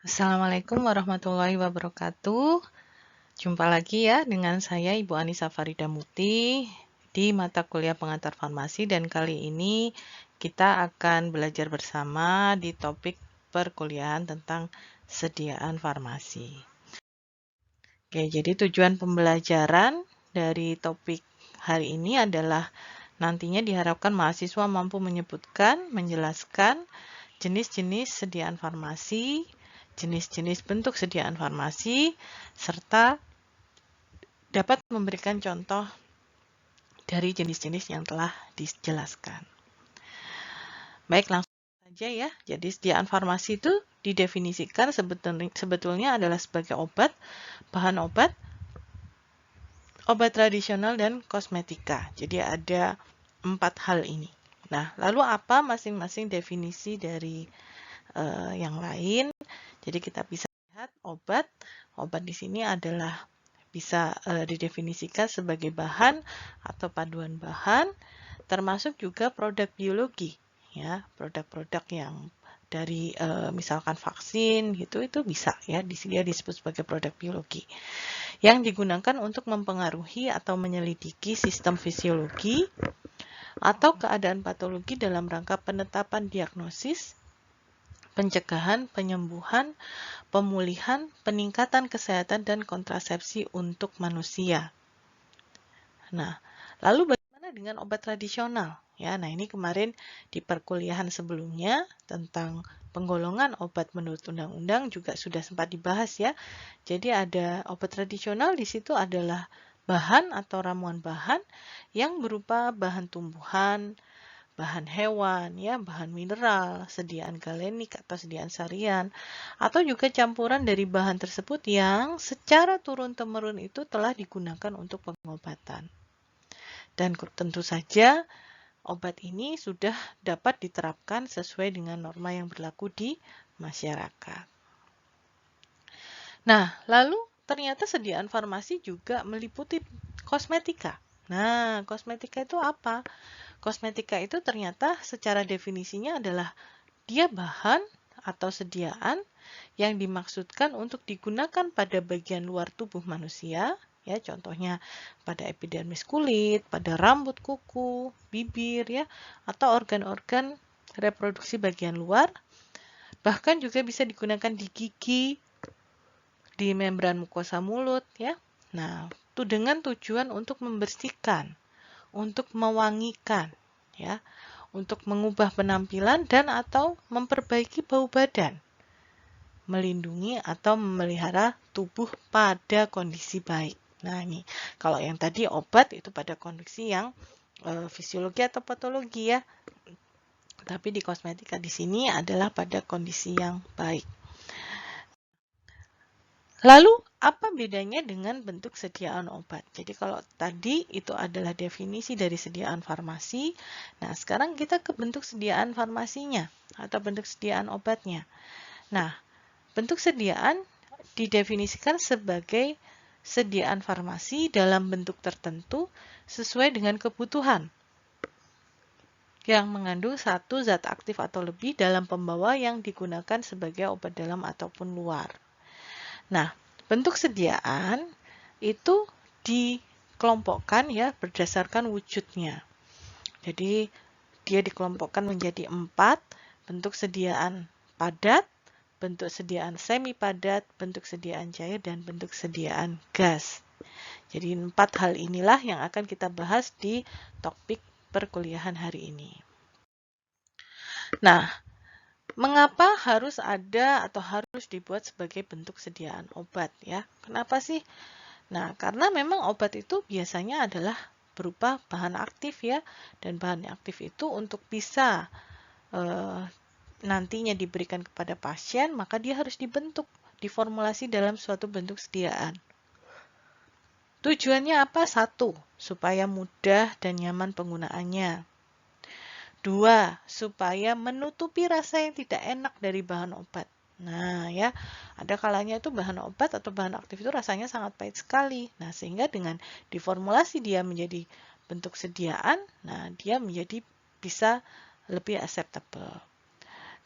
Assalamualaikum warahmatullahi wabarakatuh. Jumpa lagi ya dengan saya Ibu Anissa Farida Muti di mata kuliah pengantar farmasi dan kali ini kita akan belajar bersama di topik perkuliahan tentang sediaan farmasi. Oke, jadi tujuan pembelajaran dari topik hari ini adalah nantinya diharapkan mahasiswa mampu menyebutkan, menjelaskan jenis-jenis sediaan farmasi, jenis-jenis bentuk sediaan farmasi, serta dapat memberikan contoh dari jenis-jenis yang telah dijelaskan. Baik, langsung saja ya. Jadi sediaan farmasi itu didefinisikan sebetulnya adalah sebagai obat, bahan obat, obat tradisional, dan kosmetika. Jadi ada 4 hal ini. Nah, lalu apa masing-masing definisi dari yang lain? Jadi kita bisa lihat obat. Obat di sini adalah bisa didefinisikan sebagai bahan atau paduan bahan, termasuk juga produk biologi, ya, produk-produk yang dari misalkan vaksin gitu itu bisa ya dia disebut sebagai produk biologi yang digunakan untuk mempengaruhi atau menyelidiki sistem fisiologi atau keadaan patologi dalam rangka penetapan diagnosis, pencegahan, penyembuhan, pemulihan, peningkatan kesehatan, dan kontrasepsi untuk manusia. Nah, lalu bagaimana dengan obat tradisional? Ya, nah ini kemarin di perkuliahan sebelumnya tentang penggolongan obat menurut undang-undang juga sudah sempat dibahas ya. Jadi ada obat tradisional di situ adalah bahan atau ramuan bahan yang berupa bahan tumbuhan, bahan hewan, ya, bahan mineral, sediaan galenik atau sediaan sarian, atau juga campuran dari bahan tersebut yang secara turun-temurun itu telah digunakan untuk pengobatan. Dan tentu saja obat ini sudah dapat diterapkan sesuai dengan norma yang berlaku di masyarakat. Nah, lalu ternyata sediaan farmasi juga meliputi kosmetika. Nah, kosmetika itu apa? Kosmetika itu ternyata secara definisinya adalah dia bahan atau sediaan yang dimaksudkan untuk digunakan pada bagian luar tubuh manusia, ya contohnya pada epidermis kulit, pada rambut, kuku, bibir, ya, atau organ-organ reproduksi bagian luar. Bahkan juga bisa digunakan di gigi, di membran mukosa mulut, ya. Nah, itu dengan tujuan untuk membersihkan, untuk mewangikan, ya, untuk mengubah penampilan dan atau memperbaiki bau badan, melindungi atau memelihara tubuh pada kondisi baik. Nah, ini kalau yang tadi obat itu pada kondisi yang fisiologi atau patologi ya. Tapi di kosmetika di sini adalah pada kondisi yang baik. Lalu, apa bedanya dengan bentuk sediaan obat? Jadi kalau tadi itu adalah definisi dari sediaan farmasi, nah sekarang kita ke bentuk sediaan farmasinya atau bentuk sediaan obatnya. Nah, bentuk sediaan didefinisikan sebagai sediaan farmasi dalam bentuk tertentu sesuai dengan kebutuhan yang mengandung satu zat aktif atau lebih dalam pembawa yang digunakan sebagai obat dalam ataupun luar. Nah, bentuk sediaan itu dikelompokkan ya berdasarkan wujudnya. Jadi dia dikelompokkan menjadi 4 bentuk sediaan padat, bentuk sediaan semi padat, bentuk sediaan cair, dan bentuk sediaan gas. Jadi 4 hal inilah yang akan kita bahas di topik perkuliahan hari ini. Nah, mengapa harus ada atau harus dibuat sebagai bentuk sediaan obat ya? Kenapa sih? Nah, karena memang obat itu biasanya adalah berupa bahan aktif ya, dan bahan aktif itu untuk bisa nantinya diberikan kepada pasien, maka dia harus dibentuk, diformulasi dalam suatu bentuk sediaan. Tujuannya apa? 1, supaya mudah dan nyaman penggunaannya. 2, supaya menutupi rasa yang tidak enak dari bahan obat. Nah, ya, ada kalanya itu bahan obat atau bahan aktif itu rasanya sangat pahit sekali. Nah, sehingga dengan diformulasi dia menjadi bentuk sediaan, nah dia menjadi bisa lebih acceptable.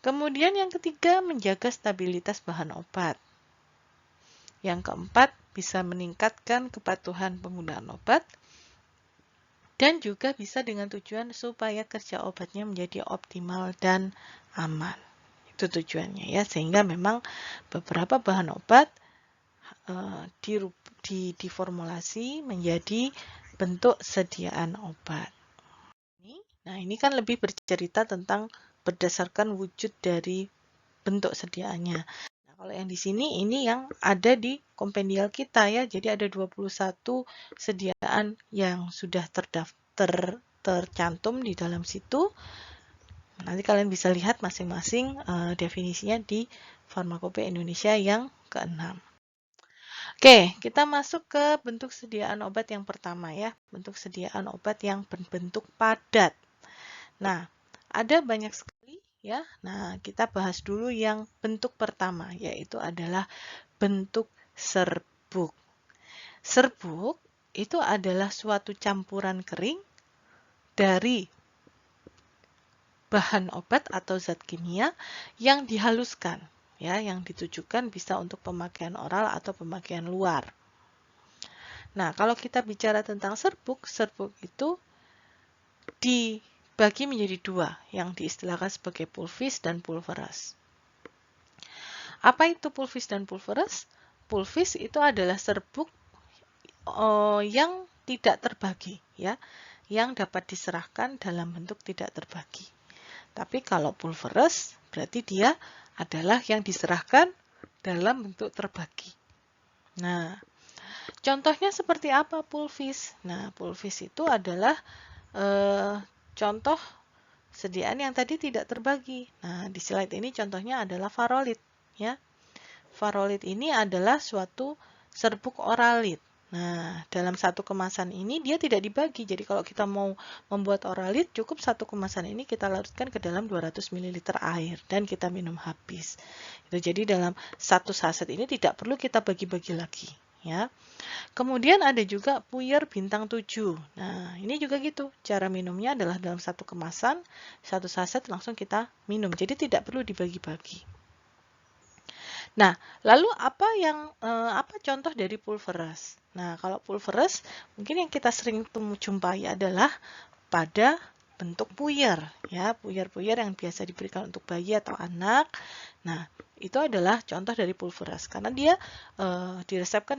Kemudian yang ketiga, menjaga stabilitas bahan obat. Yang keempat, bisa meningkatkan kepatuhan penggunaan obat. Dan juga bisa dengan tujuan supaya kerja obatnya menjadi optimal dan aman. Itu tujuannya ya, sehingga memang beberapa bahan obat diformulasi menjadi bentuk sediaan obat. Nah, ini kan lebih bercerita tentang berdasarkan wujud dari bentuk sediaannya. Nah, kalau yang di sini ini yang ada di kompendial kita ya. Jadi ada 21 sediaan yang sudah tercantum di dalam situ. Nanti kalian bisa lihat masing-masing definisinya di Farmakope Indonesia yang ke-6. Oke, kita masuk ke bentuk sediaan obat yang pertama ya. Bentuk sediaan obat yang berbentuk padat. Nah, ada banyak sekali ya. Nah, kita bahas dulu yang bentuk pertama, yaitu adalah bentuk serbuk. Serbuk itu adalah suatu campuran kering dari bahan obat atau zat kimia yang dihaluskan, ya, yang ditujukan bisa untuk pemakaian oral atau pemakaian luar. Nah, kalau kita bicara tentang serbuk, serbuk itu dibagi menjadi dua, yang diistilahkan sebagai pulvis dan pulveras. Apa itu pulvis dan pulveras? Pulvis itu adalah serbuk yang tidak terbagi, ya, yang dapat diserahkan dalam bentuk tidak terbagi. Tapi kalau pulveras, berarti dia adalah yang diserahkan dalam bentuk terbagi. Nah, contohnya seperti apa pulvis? Nah, pulvis itu adalah contoh sediaan yang tadi tidak terbagi. Nah, di slide ini contohnya adalah farolit, ya. Farolit ini adalah suatu serbuk oralit. Nah, dalam satu kemasan ini dia tidak dibagi. Jadi kalau kita mau membuat oralit, cukup satu kemasan ini kita larutkan ke dalam 200 ml air dan kita minum habis. Itu jadi dalam satu saset ini tidak perlu kita bagi-bagi lagi, ya. Kemudian ada juga puyer bintang 7. Nah, ini juga gitu. Cara minumnya adalah dalam satu kemasan, satu saset langsung kita minum. Jadi tidak perlu dibagi-bagi. Nah, lalu apa contoh dari pulveras? Nah, kalau pulveras mungkin yang kita sering jumpai adalah pada bentuk puyer, ya, puyer-puyer yang biasa diberikan untuk bayi atau anak. Nah, itu adalah contoh dari pulveras karena dia diresepkan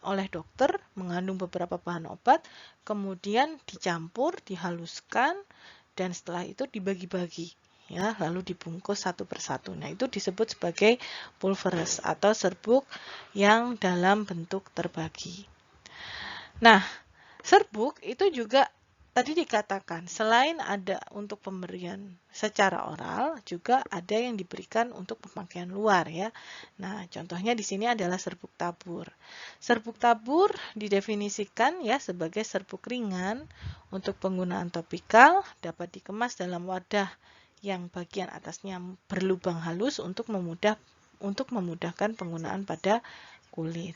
oleh dokter mengandung beberapa bahan obat, kemudian dicampur, dihaluskan, dan setelah itu dibagi-bagi, ya, lalu dibungkus satu persatu. Nah, itu disebut sebagai pulveras atau serbuk yang dalam bentuk terbagi. Nah, serbuk itu juga tadi dikatakan selain ada untuk pemberian secara oral, juga ada yang diberikan untuk pemakaian luar ya. Nah, contohnya di sini adalah serbuk tabur. Serbuk tabur didefinisikan ya sebagai serbuk ringan untuk penggunaan topikal, dapat dikemas dalam wadah yang bagian atasnya berlubang halus untuk memudahkan penggunaan pada kulit.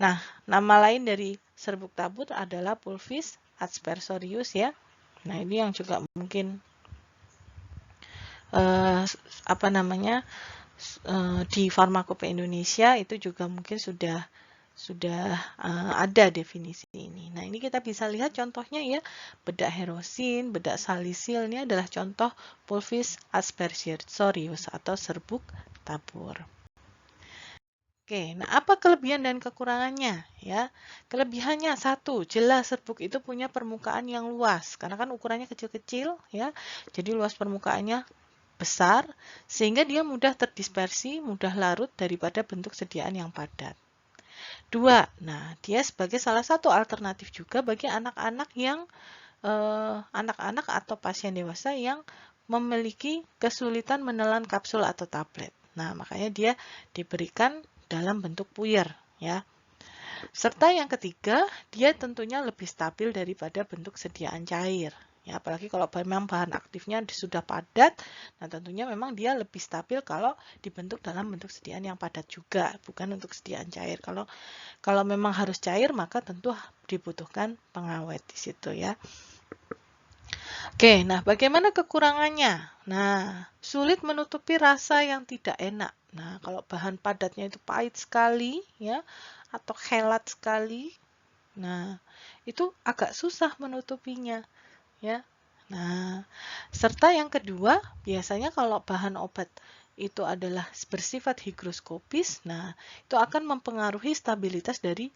Nah, nama lain dari serbuk tabur adalah pulvis aspersorius ya. Nah, ini yang juga mungkin di Farmakope Indonesia itu juga mungkin sudah ada definisi ini. Nah, ini kita bisa lihat contohnya ya, bedak herosin, bedak salisil ini adalah contoh pulvis aspersorius atau serbuk tabur. Oke, nah apa kelebihan dan kekurangannya ya? Kelebihannya satu, jelas serbuk itu punya permukaan yang luas karena kan ukurannya kecil-kecil ya. Jadi luas permukaannya besar sehingga dia mudah terdispersi, mudah larut daripada bentuk sediaan yang padat. Dua, nah dia sebagai salah satu alternatif juga bagi anak-anak yang anak-anak atau pasien dewasa yang memiliki kesulitan menelan kapsul atau tablet. Nah, makanya dia diberikan dalam bentuk puyer ya. Serta yang ketiga, dia tentunya lebih stabil daripada bentuk sediaan cair. Ya, apalagi kalau memang bahan aktifnya sudah padat, nah tentunya memang dia lebih stabil kalau dibentuk dalam bentuk sediaan yang padat juga, bukan untuk sediaan cair. Kalau memang harus cair, maka tentu dibutuhkan pengawet di situ ya. Oke, nah bagaimana kekurangannya? Nah, sulit menutupi rasa yang tidak enak. Nah, kalau bahan padatnya itu pahit sekali, ya, atau helat sekali, nah, itu agak susah menutupinya, ya. Nah, serta yang kedua, biasanya kalau bahan obat itu adalah bersifat higroskopis, nah, itu akan mempengaruhi stabilitas dari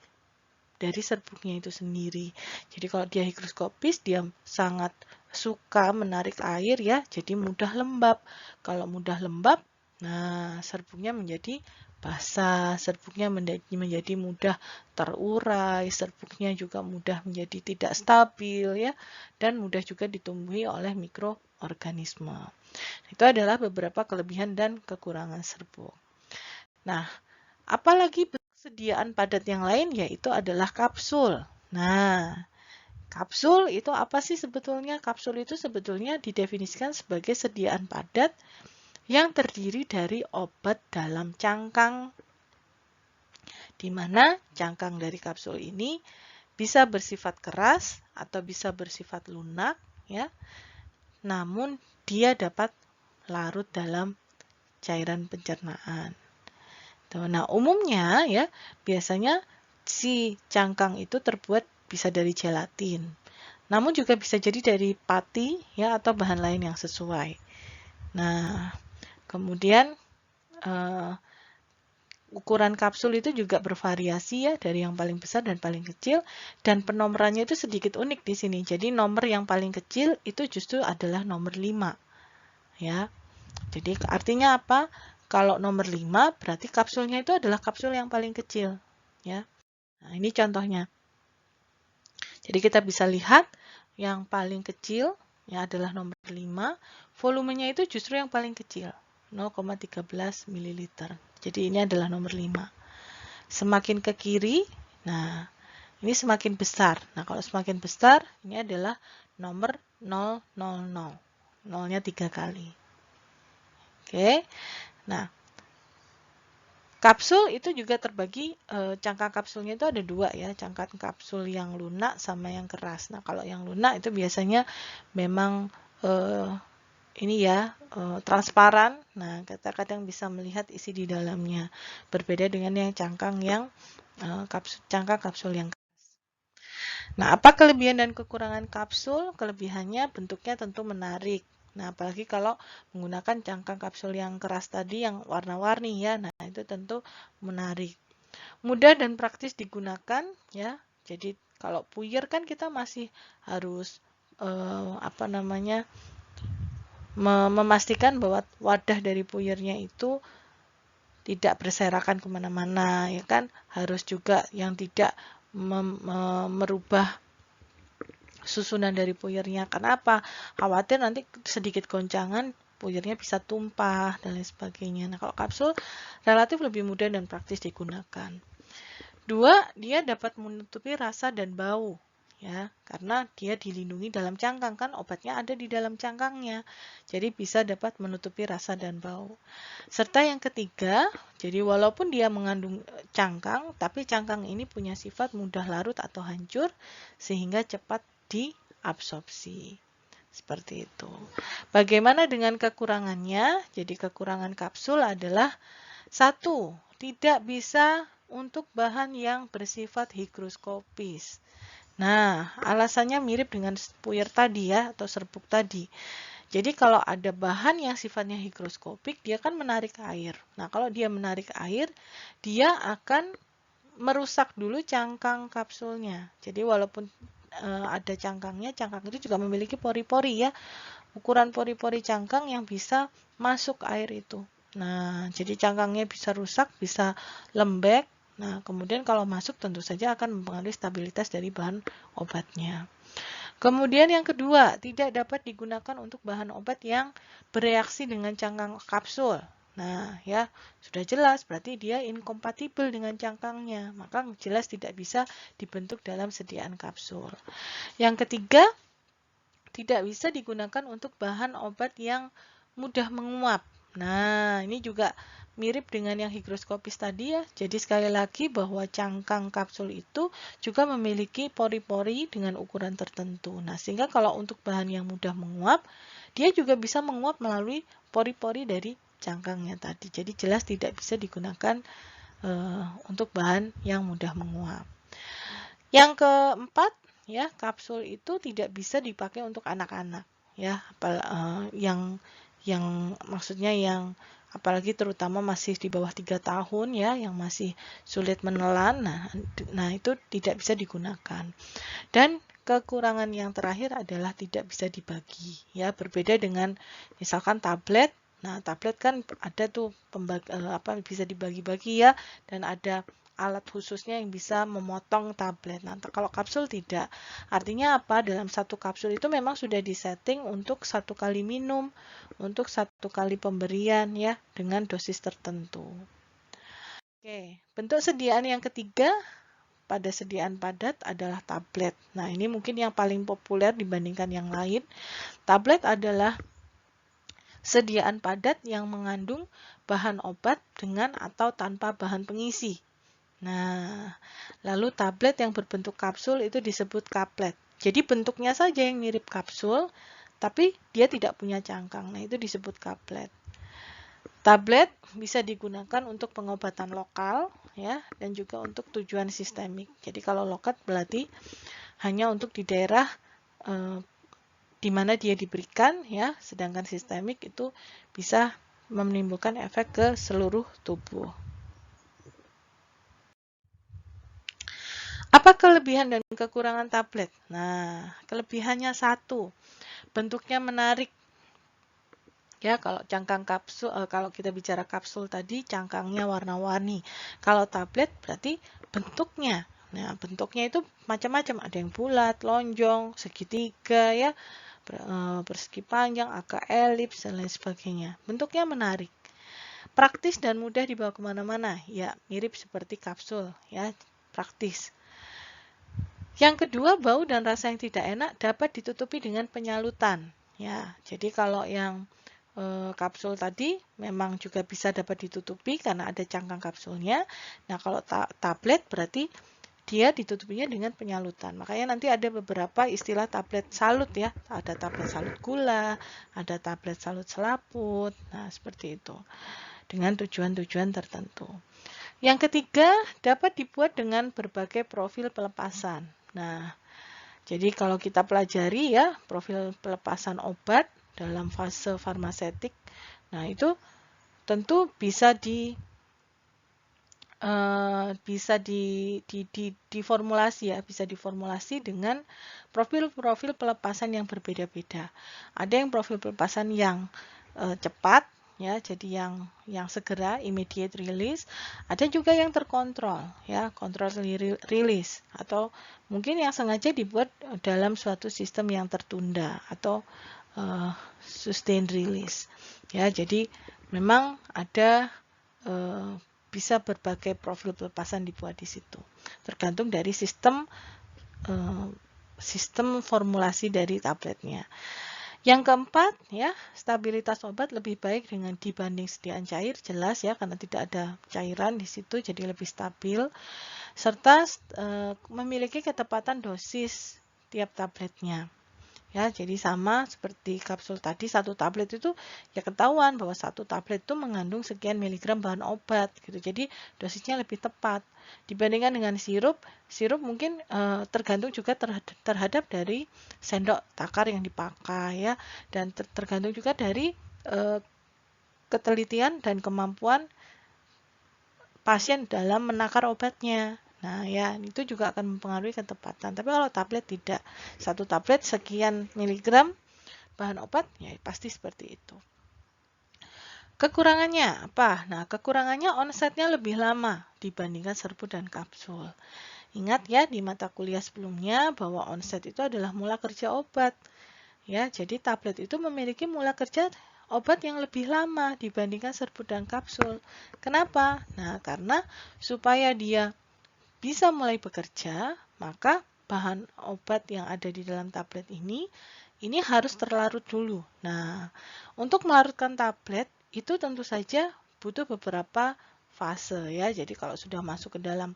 serbuknya itu sendiri. Jadi kalau dia higroskopis, dia sangat suka menarik air ya, jadi mudah lembab. Kalau mudah lembab, nah serbuknya menjadi basah, serbuknya menjadi mudah terurai, serbuknya juga mudah menjadi tidak stabil ya, dan mudah juga ditumbuhi oleh mikroorganisme. Itu adalah beberapa kelebihan dan kekurangan serbuk. Nah, apalagi persediaan padat yang lain yaitu adalah kapsul. Nah, kapsul itu apa sih sebetulnya? Kapsul itu sebetulnya didefinisikan sebagai sediaan padat yang terdiri dari obat dalam cangkang, di mana cangkang dari kapsul ini bisa bersifat keras atau bisa bersifat lunak, ya. Namun dia dapat larut dalam cairan pencernaan. Nah, umumnya ya, biasanya si cangkang itu terbuat bisa dari gelatin. Namun juga bisa jadi dari pati ya atau bahan lain yang sesuai. Nah, kemudian uh, ukuran kapsul itu juga bervariasi ya dari yang paling besar dan paling kecil, dan penomorannya itu sedikit unik di sini. Jadi nomor yang paling kecil itu justru adalah nomor 5 ya. Jadi artinya apa? Kalau nomor 5 berarti kapsulnya itu adalah kapsul yang paling kecil ya. Nah, ini contohnya. Jadi kita bisa lihat yang paling kecil ya adalah nomor 5, volumenya itu justru yang paling kecil, 0,13 ml. Jadi ini adalah nomor 5. Semakin ke kiri, nah ini semakin besar. Nah, kalau semakin besar, ini adalah nomor 000. Nolnya 3 kali. Oke. Nah, kapsul itu juga terbagi, cangkang kapsulnya itu ada 2 ya, cangkang kapsul yang lunak sama yang keras. Nah, kalau yang lunak itu biasanya memang ini ya, transparan. Nah, kita kadang bisa melihat isi di dalamnya. Berbeda dengan yang cangkang yang cangkang kapsul yang keras. Nah, apa kelebihan dan kekurangan kapsul? Kelebihannya bentuknya tentu menarik. Nah, apalagi kalau menggunakan cangkang kapsul yang keras tadi yang warna-warni ya. Nah, itu tentu menarik. Mudah dan praktis digunakan ya. Jadi kalau puyer kan kita masih harus apa namanya? Memastikan bahwa wadah dari puyernya itu tidak berserakan kemana-mana ya kan, harus juga yang tidak merubah susunan dari puyernya. Kenapa? Khawatir nanti sedikit goncangan puyernya bisa tumpah dan lain sebagainya. Nah, kalau kapsul relatif lebih mudah dan praktis digunakan. 2, dia dapat menutupi rasa dan bau. Ya, karena dia dilindungi dalam cangkang kan, obatnya ada di dalam cangkangnya. Jadi bisa dapat menutupi rasa dan bau. Serta yang ketiga, jadi walaupun dia mengandung cangkang, tapi cangkang ini punya sifat mudah larut atau hancur sehingga cepat diabsorpsi. Seperti itu. Bagaimana dengan kekurangannya? Jadi kekurangan kapsul adalah 1, tidak bisa untuk bahan yang bersifat higroskopis. Nah, alasannya mirip dengan puyer tadi ya, atau serbuk tadi. Jadi kalau ada bahan yang sifatnya higroskopik, dia kan menarik air. Nah, kalau dia menarik air, dia akan merusak dulu cangkang kapsulnya. Jadi walaupun ada cangkangnya, cangkang itu juga memiliki pori-pori ya. Ukuran pori-pori cangkang yang bisa masuk air itu. Nah, jadi cangkangnya bisa rusak, bisa lembek. Nah, kemudian kalau masuk tentu saja akan mempengaruhi stabilitas dari bahan obatnya. Kemudian yang kedua, tidak dapat digunakan untuk bahan obat yang bereaksi dengan cangkang kapsul. Nah, ya, sudah jelas berarti dia inkompatibel dengan cangkangnya, maka jelas tidak bisa dibentuk dalam sediaan kapsul. Yang ketiga, tidak bisa digunakan untuk bahan obat yang mudah menguap. Nah, ini juga mirip dengan yang higroskopis tadi ya. Jadi sekali lagi bahwa cangkang kapsul itu juga memiliki pori-pori dengan ukuran tertentu. Nah, sehingga kalau untuk bahan yang mudah menguap, dia juga bisa menguap melalui pori-pori dari cangkangnya tadi. Jadi jelas tidak bisa digunakan untuk bahan yang mudah menguap. Yang keempat, ya, kapsul itu tidak bisa dipakai untuk anak-anak, ya, yang maksudnya yang apalagi terutama masih di bawah 3 tahun ya, yang masih sulit menelan. Nah itu tidak bisa digunakan. Dan kekurangan yang terakhir adalah tidak bisa dibagi, ya, berbeda dengan misalkan tablet. Nah, tablet kan ada tuh bisa dibagi-bagi ya, dan ada alat khususnya yang bisa memotong tablet. Nah, kalau kapsul tidak. Artinya apa? Dalam satu kapsul itu memang sudah disetting untuk 1 kali minum, untuk 1 kali pemberian ya, dengan dosis tertentu. Oke, bentuk sediaan yang ketiga pada sediaan padat adalah tablet. Nah, ini mungkin yang paling populer dibandingkan yang lain. Tablet adalah sediaan padat yang mengandung bahan obat dengan atau tanpa bahan pengisi. Nah, lalu tablet yang berbentuk kapsul itu disebut kaplet. Jadi bentuknya saja yang mirip kapsul, tapi dia tidak punya cangkang. Nah, itu disebut kaplet. Tablet bisa digunakan untuk pengobatan lokal, ya, dan juga untuk tujuan sistemik. Jadi kalau lokal berarti hanya untuk di daerah di mana dia diberikan, ya, sedangkan sistemik itu bisa menimbulkan efek ke seluruh tubuh. Apa kelebihan dan kekurangan tablet? Nah, kelebihannya satu, bentuknya menarik. Ya, kalau cangkang kapsul, kalau kita bicara kapsul tadi, cangkangnya warna-warni. Kalau tablet berarti bentuknya. Nah, bentuknya itu macam-macam. Ada yang bulat, lonjong, segitiga, ya, persegi panjang, agak elips, dan lain sebagainya. Bentuknya menarik. Praktis dan mudah dibawa kemana-mana. Ya, mirip seperti kapsul, ya, praktis. Yang kedua, bau dan rasa yang tidak enak dapat ditutupi dengan penyalutan. Ya, jadi kalau yang kapsul tadi memang juga bisa dapat ditutupi karena ada cangkang kapsulnya. Nah, kalau tablet berarti dia ditutupinya dengan penyalutan. Makanya nanti ada beberapa istilah tablet salut ya. Ada tablet salut gula, ada tablet salut selaput. Nah, seperti itu. Dengan tujuan-tujuan tertentu. Yang ketiga, dapat dibuat dengan berbagai profil pelepasan. Nah, jadi kalau kita pelajari ya, profil pelepasan obat dalam fase farmasetik, nah itu tentu bisa diformulasi ya, bisa diformulasi dengan profil-profil pelepasan yang berbeda-beda. Ada yang profil pelepasan yang cepat, ya, jadi yang segera, immediate release. Ada juga yang terkontrol, ya, control release, atau mungkin yang sengaja dibuat dalam suatu sistem yang tertunda atau sustained release, ya. Jadi memang ada bisa berbagai profil pelepasan dibuat di situ, tergantung dari sistem formulasi dari tabletnya. Yang keempat, ya, stabilitas obat lebih baik dengan dibanding sediaan cair, jelas ya, karena tidak ada cairan di situ, jadi lebih stabil, serta memiliki ketepatan dosis tiap tabletnya. Ya, jadi sama seperti kapsul tadi, satu tablet itu ya ketahuan bahwa satu tablet itu mengandung sekian miligram bahan obat gitu. Jadi dosisnya lebih tepat dibandingkan dengan sirup. Sirup mungkin tergantung juga terhadap dari sendok takar yang dipakai ya, dan tergantung juga dari ketelitian dan kemampuan pasien dalam menakar obatnya. Nah, ya, itu juga akan mempengaruhi ketepatan. Tapi kalau tablet tidak. Satu tablet sekian miligram bahan obat, ya pasti seperti itu. Kekurangannya apa? Nah, kekurangannya onsetnya lebih lama dibandingkan serbuk dan kapsul. Ingat ya, di mata kuliah sebelumnya bahwa onset itu adalah mula kerja obat. Ya, jadi tablet itu memiliki mula kerja obat yang lebih lama dibandingkan serbuk dan kapsul. Kenapa? Nah, karena supaya dia bisa mulai bekerja, maka bahan obat yang ada di dalam tablet ini harus terlarut dulu. Nah, untuk melarutkan tablet itu tentu saja butuh beberapa fase ya. Jadi kalau sudah masuk ke dalam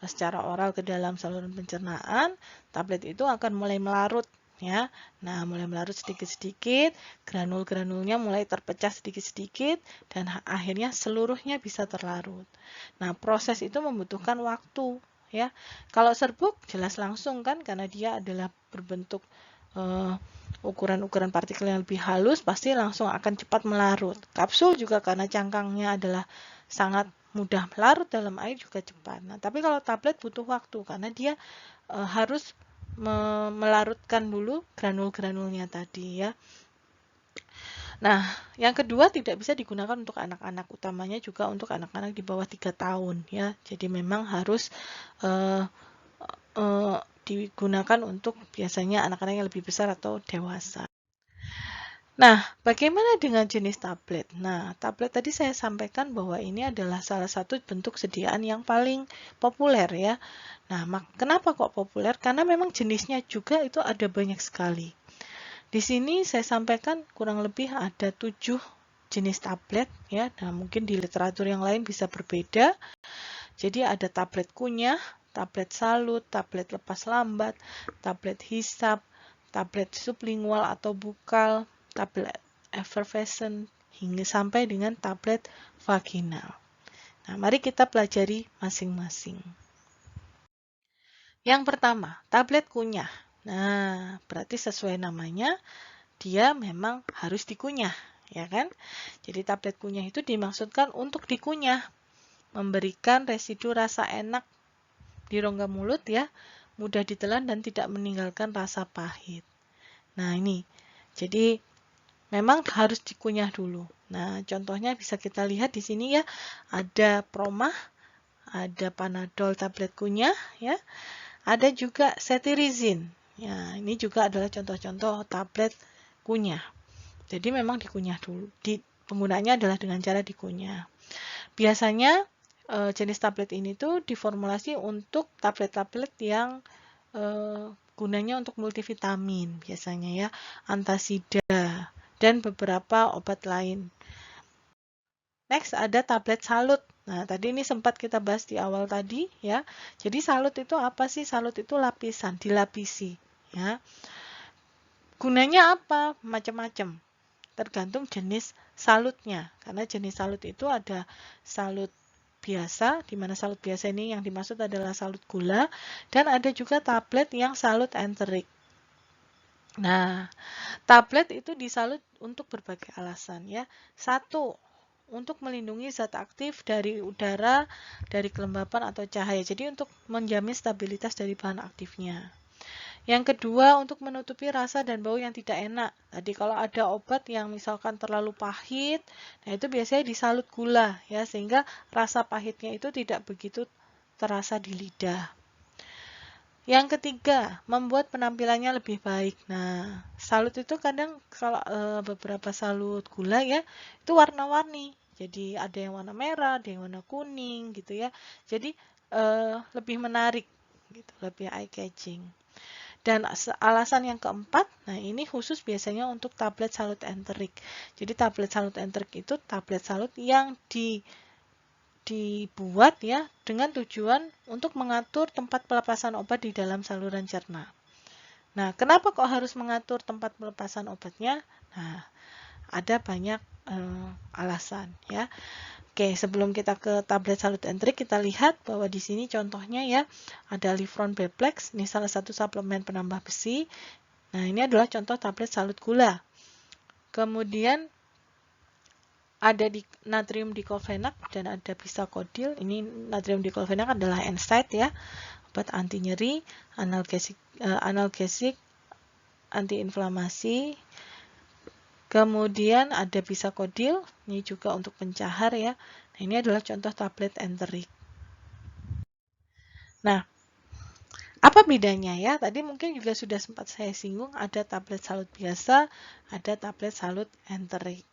secara oral ke dalam saluran pencernaan, tablet itu akan mulai melarut ya. Nah, mulai melarut sedikit-sedikit, granul-granulnya mulai terpecah sedikit-sedikit dan akhirnya seluruhnya bisa terlarut. Nah, proses itu membutuhkan waktu ya. Kalau serbuk jelas langsung kan karena dia adalah berbentuk ukuran-ukuran partikel yang lebih halus pasti langsung akan cepat melarut. Kapsul juga karena cangkangnya adalah sangat mudah larut dalam air juga cepat. Nah, tapi kalau tablet butuh waktu karena dia harus melarutkan dulu granul-granulnya tadi ya. Nah, yang kedua tidak bisa digunakan untuk anak-anak, utamanya juga untuk anak-anak di bawah 3 tahun ya. Jadi memang harus digunakan untuk biasanya anak-anak yang lebih besar atau dewasa. Nah, bagaimana dengan jenis tablet? Nah, tablet tadi saya sampaikan bahwa ini adalah salah satu bentuk sediaan yang paling populer ya. Nah, kenapa kok populer? Karena memang jenisnya juga itu ada banyak sekali. Di sini saya sampaikan kurang lebih ada 7 jenis tablet ya. Nah, mungkin di literatur yang lain bisa berbeda. Jadi ada tablet kunyah, tablet salut, tablet lepas lambat, tablet hisap, tablet sublingual atau bukal, tablet effervescent, hingga sampai dengan tablet vaginal. Nah, mari kita pelajari masing-masing. Yang pertama, tablet kunyah. Nah, berarti sesuai namanya, dia memang harus dikunyah, ya kan? Jadi tablet kunyah itu dimaksudkan untuk dikunyah, memberikan residu rasa enak di rongga mulut ya, mudah ditelan dan tidak meninggalkan rasa pahit. Nah, ini. Jadi memang harus dikunyah dulu. Nah, contohnya bisa kita lihat di sini ya, ada Promah, ada Panadol tablet kunyah ya. Ada juga cetirizine. Ya, ini juga adalah contoh-contoh tablet kunyah. Jadi memang dikunyah dulu. Penggunaannya adalah dengan cara dikunyah. Biasanya jenis tablet ini tuh diformulasi untuk tablet-tablet yang gunanya untuk multivitamin biasanya ya, antasida dan beberapa obat lain. Next ada tablet salut. Nah, tadi ini sempat kita bahas di awal tadi ya. Jadi salut itu apa sih? Salut itu lapisan, dilapisi ya. Gunanya apa? Macam-macam. Tergantung jenis salutnya. Karena jenis salut itu ada salut biasa, di mana salut biasa ini yang dimaksud adalah salut gula, dan ada juga tablet yang salut enterik. Nah, tablet itu disalut untuk berbagai alasan ya. Satu, untuk melindungi zat aktif dari udara, dari kelembapan atau cahaya. Jadi untuk menjamin stabilitas dari bahan aktifnya. Yang kedua, untuk menutupi rasa dan bau yang tidak enak. Tadi kalau ada obat yang misalkan terlalu pahit, nah itu biasanya disalut gula ya, sehingga rasa pahitnya itu tidak begitu terasa di lidah. Yang ketiga, membuat penampilannya lebih baik. Nah, salut itu kadang kalau beberapa salut gula ya, itu warna-warni. Jadi ada yang warna merah, ada yang warna kuning gitu ya. Jadi lebih menarik gitu, lebih eye catching. Dan alasan yang keempat, nah ini khusus biasanya untuk tablet salut enterik. Jadi tablet salut enterik itu tablet salut yang dibuat ya dengan tujuan untuk mengatur tempat pelepasan obat di dalam saluran cerna. Nah, kenapa kok harus mengatur tempat pelepasan obatnya? Nah, ada banyak alasan ya. Oke, sebelum kita ke tablet salut enterik, kita lihat bahwa di sini contohnya ya, ada Livron Beplex, ini salah satu suplemen penambah besi. Nah, ini adalah contoh tablet salut gula. Kemudian ada di natrium diklofenak dan ada bisakodil. Ini natrium diklofenak adalah NSAID ya, obat anti nyeri, analgesik, antiinflamasi. Kemudian ada bisakodil, ini juga untuk pencahar ya. Nah, ini adalah contoh tablet enterik. Nah, apa bedanya ya? Tadi mungkin juga sudah sempat saya singgung, ada tablet salut biasa, ada tablet salut enterik.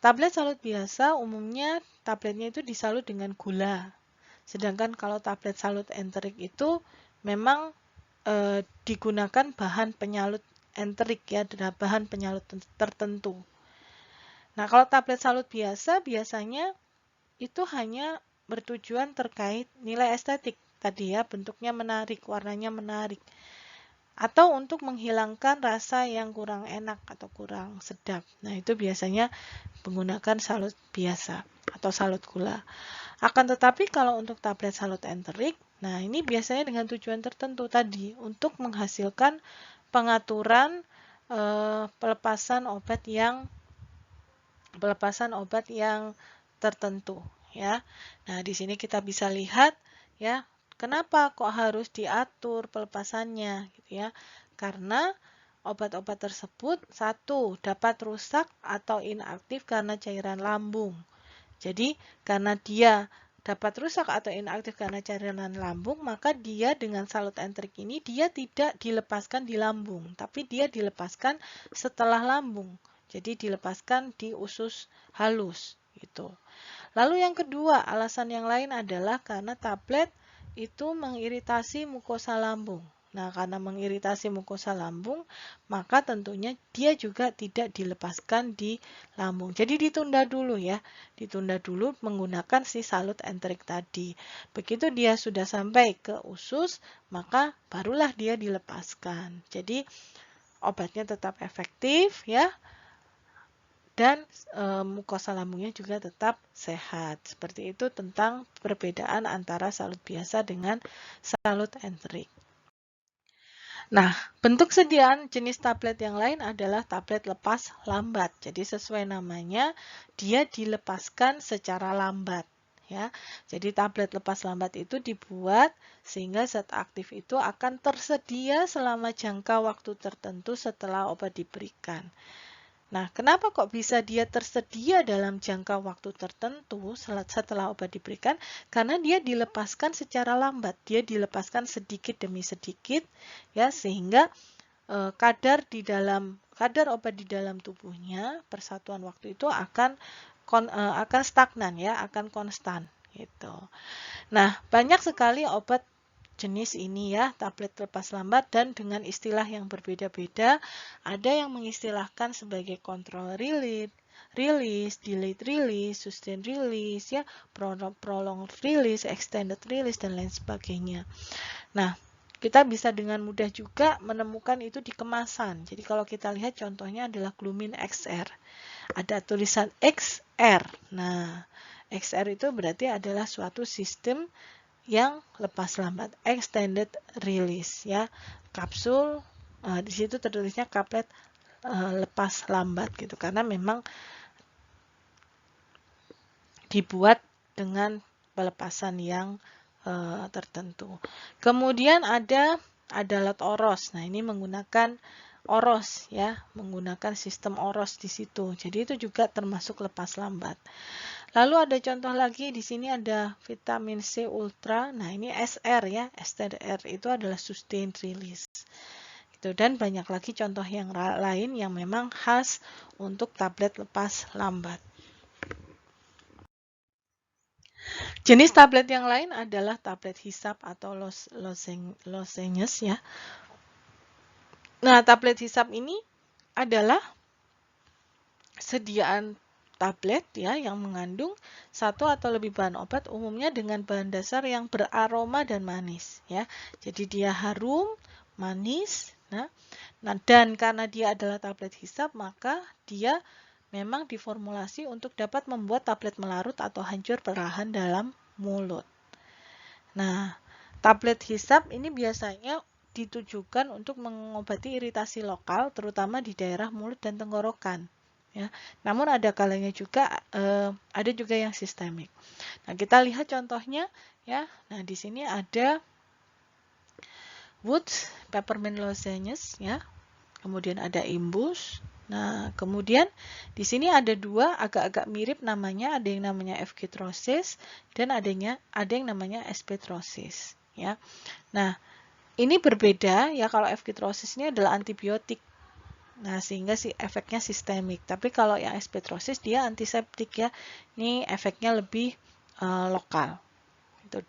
Tablet salut biasa umumnya tabletnya itu disalut dengan gula. Sedangkan kalau tablet salut enterik itu memang digunakan bahan penyalut enterik ya, bahan penyalut tertentu. Nah, kalau tablet salut biasa biasanya itu hanya bertujuan terkait nilai estetik tadi ya, bentuknya menarik, warnanya menarik, atau untuk menghilangkan rasa yang kurang enak atau kurang sedap. Nah, itu biasanya menggunakan salut biasa atau salut gula. Akan tetapi kalau untuk tablet salut enterik, nah ini biasanya dengan tujuan tertentu tadi untuk menghasilkan pengaturan pelepasan obat yang tertentu ya. Nah, di sini kita bisa lihat ya, kenapa kok harus diatur pelepasannya gitu ya. Karena obat-obat tersebut satu dapat rusak atau inaktif karena cairan lambung. Jadi, karena dia dapat rusak atau inaktif karena cairan lambung, maka dia dengan salut enterik ini dia tidak dilepaskan di lambung, tapi dia dilepaskan setelah lambung. Jadi dilepaskan di usus halus gitu. Lalu yang kedua, alasan yang lain adalah karena tablet itu mengiritasi mukosa lambung. Nah, karena mengiritasi mukosa lambung, maka tentunya dia juga tidak dilepaskan di lambung. Jadi ditunda dulu ya, ditunda dulu menggunakan si salut enterik tadi. Begitu dia sudah sampai ke usus, maka barulah dia dilepaskan. Jadi obatnya tetap efektif ya, dan mukosa lambungnya juga tetap sehat. Seperti itu tentang perbedaan antara salut biasa dengan salut enterik. Nah, bentuk sediaan jenis tablet yang lain adalah tablet lepas lambat. Jadi sesuai namanya, dia dilepaskan secara lambat. Ya, jadi tablet lepas lambat itu dibuat sehingga zat aktif itu akan tersedia selama jangka waktu tertentu setelah obat diberikan. Nah, kenapa kok bisa dia tersedia dalam jangka waktu tertentu setelah obat diberikan? Karena dia dilepaskan secara lambat, dia dilepaskan sedikit demi sedikit, ya, sehingga kadar obat di dalam tubuhnya persatuan waktu itu akan stagnan ya, akan konstan gitu. Nah, banyak sekali obat jenis ini ya, tablet lepas lambat dan dengan istilah yang berbeda-beda. Ada yang mengistilahkan sebagai control release, delayed release, sustained release, ya, prolonged release, extended release, dan lain sebagainya. Nah, kita bisa dengan mudah juga menemukan itu di kemasan. Jadi kalau kita lihat contohnya adalah Glumin XR. Ada tulisan XR. Nah, XR itu berarti adalah suatu sistem yang lepas lambat, extended release ya, kapsul di situ tertulisnya tablet lepas lambat gitu, karena memang dibuat dengan pelepasan yang tertentu. Kemudian ada adalat oros. Nah, ini menggunakan oros ya, menggunakan sistem oros di situ. Jadi itu juga termasuk lepas lambat. Lalu ada contoh lagi di sini ada vitamin C Ultra. Nah, ini SR ya. STR itu adalah sustained release. Gitu. Dan banyak lagi contoh yang lain yang memang khas untuk tablet lepas lambat. Jenis tablet yang lain adalah tablet hisap atau lozenges ya. Nah, tablet hisap ini adalah sediaan tablet ya yang mengandung satu atau lebih bahan obat, umumnya dengan bahan dasar yang beraroma dan manis ya. Jadi dia harum, manis. Nah, dan karena dia adalah tablet hisap, maka dia memang diformulasi untuk dapat membuat tablet melarut atau hancur perlahan dalam mulut. Nah, tablet hisap ini biasanya ditujukan untuk mengobati iritasi lokal, terutama di daerah mulut dan tenggorokan. Ya, namun ada kalanya juga ada juga yang sistemik. Nah, kita lihat contohnya ya. Nah, di sini ada Woods Peppermint Lozenges ya. Kemudian ada Imbus. Nah, kemudian di sini ada dua agak-agak mirip namanya, ada yang namanya Efgitrosis dan ada yang namanya Espetrosis ya. Nah, ini berbeda ya, kalau Efgitrosis ini adalah antibiotik. Nah, sehingga si efeknya sistemik. Tapi kalau yang espetrosis dia antiseptik ya. Ini efeknya lebih lokal. Itu.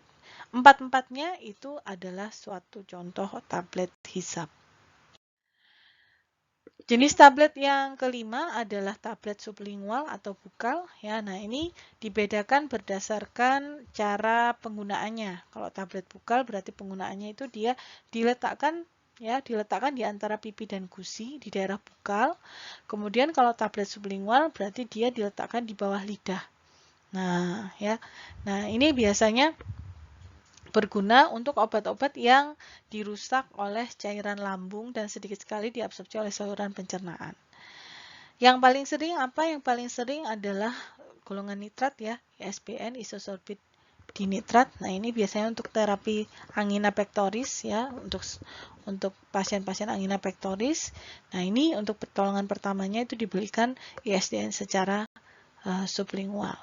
Empat-empatnya itu adalah suatu contoh tablet hisap. Jenis tablet yang kelima adalah tablet sublingual atau bukal ya. Nah, ini dibedakan berdasarkan cara penggunaannya. Kalau tablet bukal berarti penggunaannya itu dia diletakkan di antara pipi dan gusi di daerah bukal. Kemudian kalau tablet sublingual berarti dia diletakkan di bawah lidah. Nah, ya. Nah, ini biasanya berguna untuk obat-obat yang dirusak oleh cairan lambung dan sedikit sekali diabsorpsi oleh saluran pencernaan. Yang paling sering apa? Yang paling sering adalah golongan nitrat ya, ISBN, isosorbit dinitrat. Nah, ini biasanya untuk terapi angina pectoris ya, untuk pasien-pasien angina pectoris. Nah, ini untuk pertolongan pertamanya itu diberikan ISDN secara sublingual.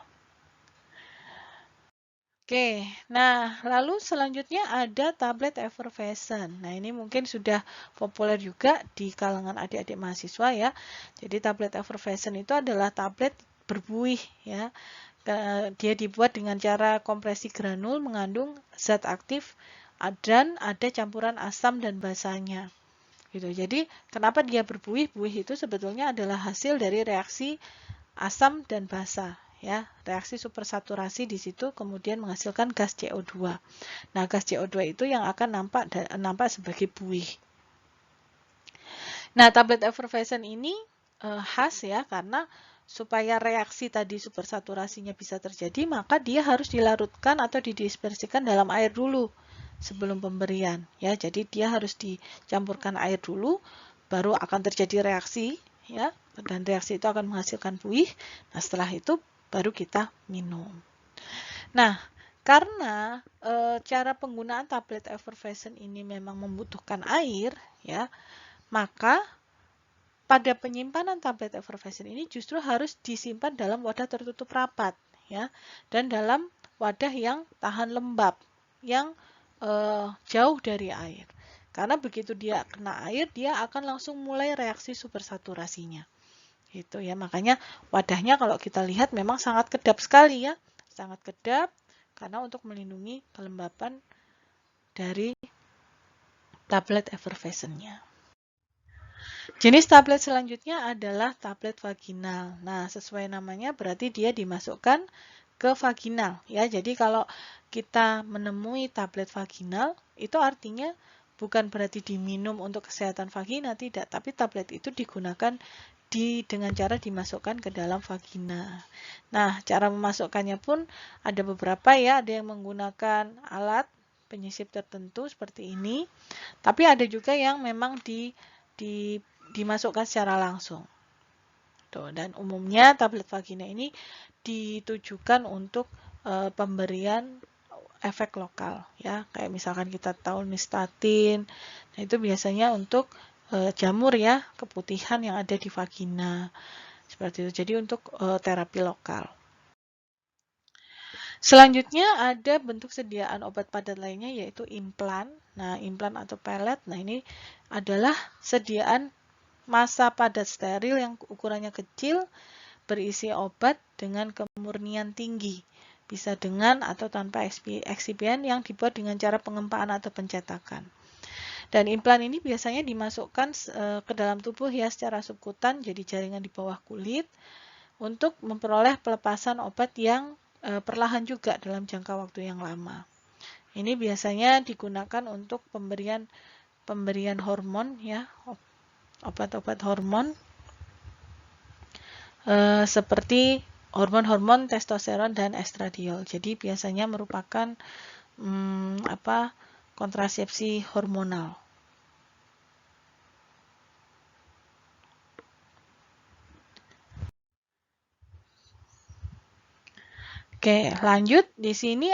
Oke, nah lalu selanjutnya ada tablet effervescent. Nah, ini mungkin sudah populer juga di kalangan adik-adik mahasiswa ya. Jadi tablet effervescent itu adalah tablet berbuih ya. Dia dibuat dengan cara kompresi granul mengandung zat aktif dan ada campuran asam dan basanya. Gitu. Jadi, kenapa dia berbuih? Buih itu sebetulnya adalah hasil dari reaksi asam dan basa ya, reaksi supersaturasi di situ kemudian menghasilkan gas CO2. Nah, gas CO2 itu yang akan nampak sebagai buih. Nah, tablet effervescent ini khas ya, karena supaya reaksi tadi supersaturasinya bisa terjadi, maka dia harus dilarutkan atau didispersikan dalam air dulu sebelum pemberian ya. Jadi dia harus dicampurkan air dulu, baru akan terjadi reaksi ya, dan reaksi itu akan menghasilkan buih. Nah, setelah itu baru kita minum. Nah, karena cara penggunaan tablet effervescent ini memang membutuhkan air ya, maka pada penyimpanan tablet effervescent ini justru harus disimpan dalam wadah tertutup rapat ya, dan dalam wadah yang tahan lembab, yang jauh dari air. Karena begitu dia kena air, dia akan langsung mulai reaksi supersaturasinya. Gitu ya, makanya wadahnya kalau kita lihat memang sangat kedap sekali ya, sangat kedap karena untuk melindungi kelembapan dari tablet effervescent-nya. Jenis tablet selanjutnya adalah tablet vaginal. Nah, sesuai namanya berarti dia dimasukkan ke vaginal ya. Jadi kalau kita menemui tablet vaginal, itu artinya bukan berarti diminum untuk kesehatan vagina, tidak, tapi tablet itu digunakan dengan cara dimasukkan ke dalam vagina. Nah, cara memasukkannya pun ada beberapa ya, ada yang menggunakan alat penyisip tertentu seperti ini, tapi ada juga yang memang dimasukkan secara langsung. Tuh, dan umumnya tablet vagina ini ditujukan untuk pemberian efek lokal ya, kayak misalkan kita tahu nystatin. Nah, itu biasanya untuk jamur ya, keputihan yang ada di vagina. Seperti itu. Jadi untuk terapi lokal. Selanjutnya ada bentuk sediaan obat padat lainnya yaitu implan. Nah, implan atau pelet. Nah, ini adalah sediaan massa padat steril yang ukurannya kecil, berisi obat dengan kemurnian tinggi. Bisa dengan atau tanpa eksipien yang dibuat dengan cara pengempaan atau pencetakan. Dan implan ini biasanya dimasukkan ke dalam tubuh ya secara subkutan, jadi jaringan di bawah kulit, untuk memperoleh pelepasan obat yang perlahan juga dalam jangka waktu yang lama. Ini biasanya digunakan untuk pemberian hormon ya, obat-obat hormon seperti hormon-hormon testosteron dan estradiol. Jadi biasanya merupakan kontrasepsi hormonal. Oke, lanjut di sini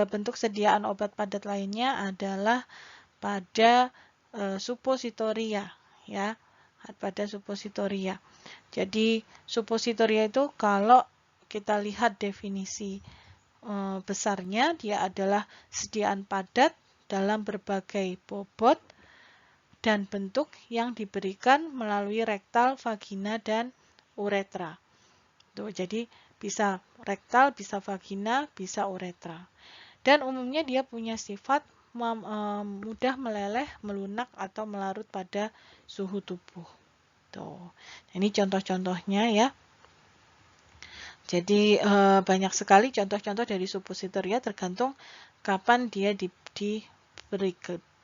bentuk sediaan obat padat lainnya adalah pada suppositoria ya, pada suppositoria. Jadi suppositoria itu kalau kita lihat definisi besarnya, dia adalah sediaan padat dalam berbagai bobot dan bentuk yang diberikan melalui rektal, vagina, dan uretra. Tuh, jadi bisa rektal, bisa vagina, bisa uretra. Dan umumnya dia punya sifat mudah meleleh, melunak, atau melarut pada suhu tubuh. gitu. Ini contoh-contohnya ya. Jadi banyak sekali contoh-contoh dari suppositoria tergantung kapan dia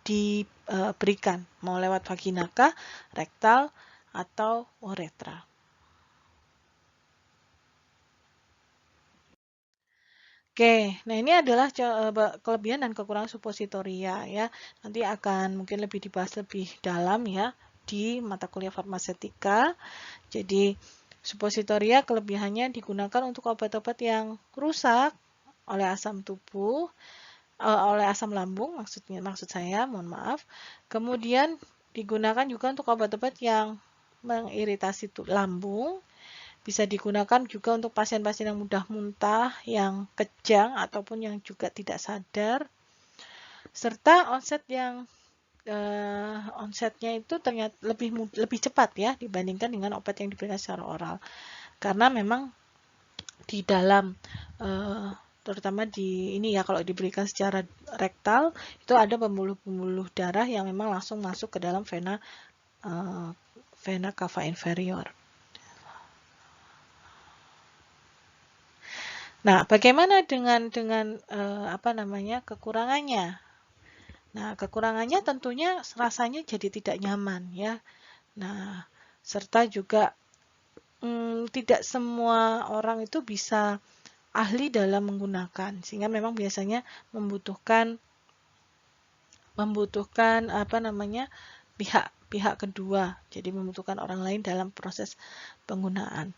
diberikan, mau lewat vagina kah, rektal, atau uretra. Oke, nah ini adalah kelebihan dan kekurangan suppositoria ya. Nanti akan mungkin lebih dibahas lebih dalam ya di mata kuliah farmasetika. Jadi suppositoria kelebihannya digunakan untuk obat-obat yang rusak oleh asam tubuh, oleh asam lambung maksud saya, mohon maaf. Kemudian digunakan juga untuk obat-obat yang mengiritasi lambung. Bisa digunakan juga untuk pasien-pasien yang mudah muntah, yang kejang, ataupun yang juga tidak sadar. Serta onsetnya itu ternyata lebih cepat ya dibandingkan dengan obat yang diberikan secara oral. Karena memang di dalam terutama di ini ya kalau diberikan secara rektal itu ada pembuluh-pembuluh darah yang memang langsung masuk ke dalam vena cava inferior. Nah, bagaimana dengan apa namanya kekurangannya? Nah, kekurangannya tentunya rasanya jadi tidak nyaman ya. Nah, serta juga tidak semua orang itu bisa ahli dalam menggunakan, sehingga memang biasanya membutuhkan apa namanya pihak kedua, jadi membutuhkan orang lain dalam proses penggunaan.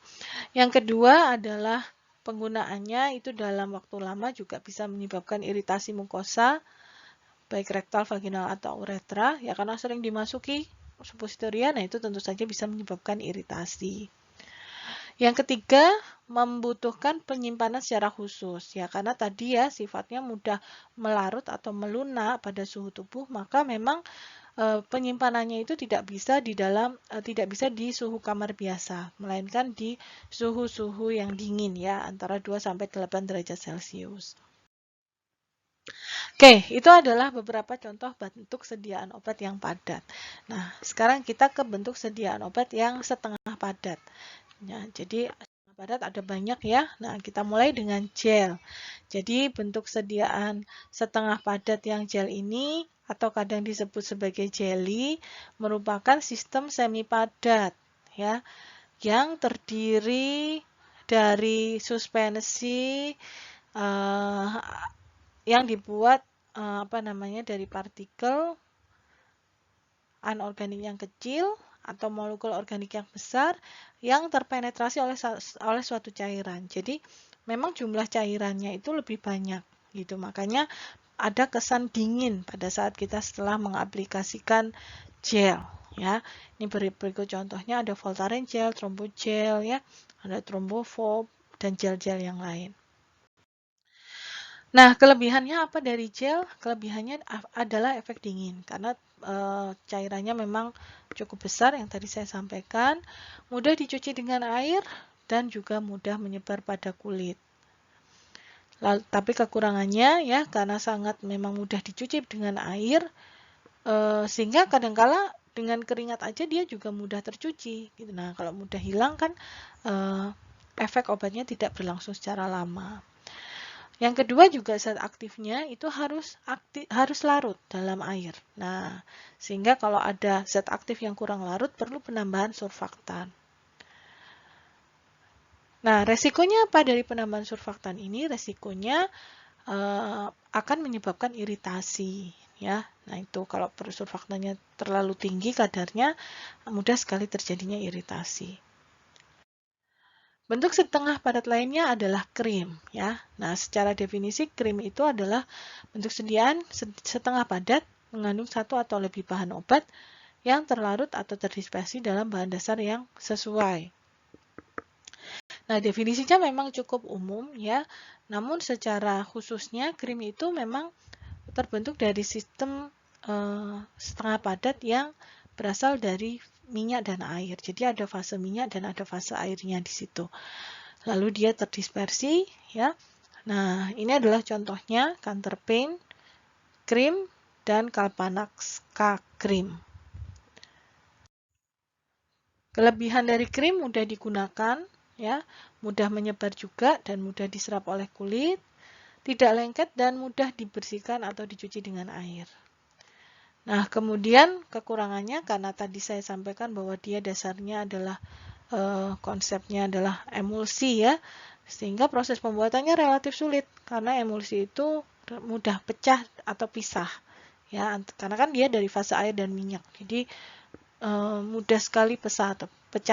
Yang kedua adalah penggunaannya itu dalam waktu lama juga bisa menyebabkan iritasi mukosa, baik rektal, vaginal, atau uretra, ya karena sering dimasuki suppositoria, nah itu tentu saja bisa menyebabkan iritasi. Yang ketiga, membutuhkan penyimpanan secara khusus, ya karena tadi ya sifatnya mudah melarut atau melunak pada suhu tubuh, maka memang penyimpanannya itu tidak bisa di suhu kamar biasa, melainkan di suhu-suhu yang dingin ya, antara 2 sampai 8 derajat Celcius. Oke, itu adalah beberapa contoh bentuk sediaan obat yang padat. Nah, sekarang kita ke bentuk sediaan obat yang setengah padat. Ya, jadi setengah padat ada banyak ya. Nah, kita mulai dengan gel. Jadi bentuk sediaan setengah padat yang gel ini atau kadang disebut sebagai jelly merupakan sistem semi padat ya yang terdiri dari suspensi yang dibuat apa namanya dari partikel anorganik yang kecil atau molekul organik yang besar yang terpenetrasi oleh suatu cairan. Jadi memang jumlah cairannya itu lebih banyak gitu. Makanya ada kesan dingin pada saat kita setelah mengaplikasikan gel ya. Ini berikut contohnya ada Voltaren gel, Trombogel ya, ada Trombofob dan gel-gel yang lain. Nah, kelebihannya apa dari gel? Kelebihannya adalah efek dingin karena cairannya memang cukup besar yang tadi saya sampaikan, mudah dicuci dengan air dan juga mudah menyebar pada kulit. Lalu, tapi kekurangannya ya karena sangat memang mudah dicuci dengan air sehingga kadangkala dengan keringat aja dia juga mudah tercuci gitu. Nah, kalau mudah hilang kan efek obatnya tidak berlangsung secara lama. Yang kedua juga zat aktifnya itu harus larut dalam air. Nah, sehingga kalau ada zat aktif yang kurang larut perlu penambahan surfaktan. Nah, resikonya apa dari penambahan surfaktan ini? Resikonya akan menyebabkan iritasi ya. Nah, itu kalau surfaktannya terlalu tinggi kadarnya mudah sekali terjadinya iritasi. Bentuk setengah padat lainnya adalah krim ya. Nah, secara definisi krim itu adalah bentuk sediaan setengah padat mengandung satu atau lebih bahan obat yang terlarut atau terdispersi dalam bahan dasar yang sesuai. Nah, definisinya memang cukup umum ya. Namun secara khususnya krim itu memang terbentuk dari sistem setengah padat yang berasal dari minyak dan air. Jadi ada fase minyak dan ada fase airnya di situ. Lalu dia terdispersi ya. Nah, ini adalah contohnya Canterpain krim dan Calpanax K krim. Kelebihan dari krim mudah digunakan, ya, mudah menyebar juga dan mudah diserap oleh kulit, tidak lengket dan mudah dibersihkan atau dicuci dengan air. Nah, kemudian kekurangannya karena tadi saya sampaikan bahwa dia dasarnya adalah konsepnya adalah emulsi ya, sehingga proses pembuatannya relatif sulit karena emulsi itu mudah pecah atau pisah ya, karena kan dia dari fase air dan minyak, jadi mudah sekali pecah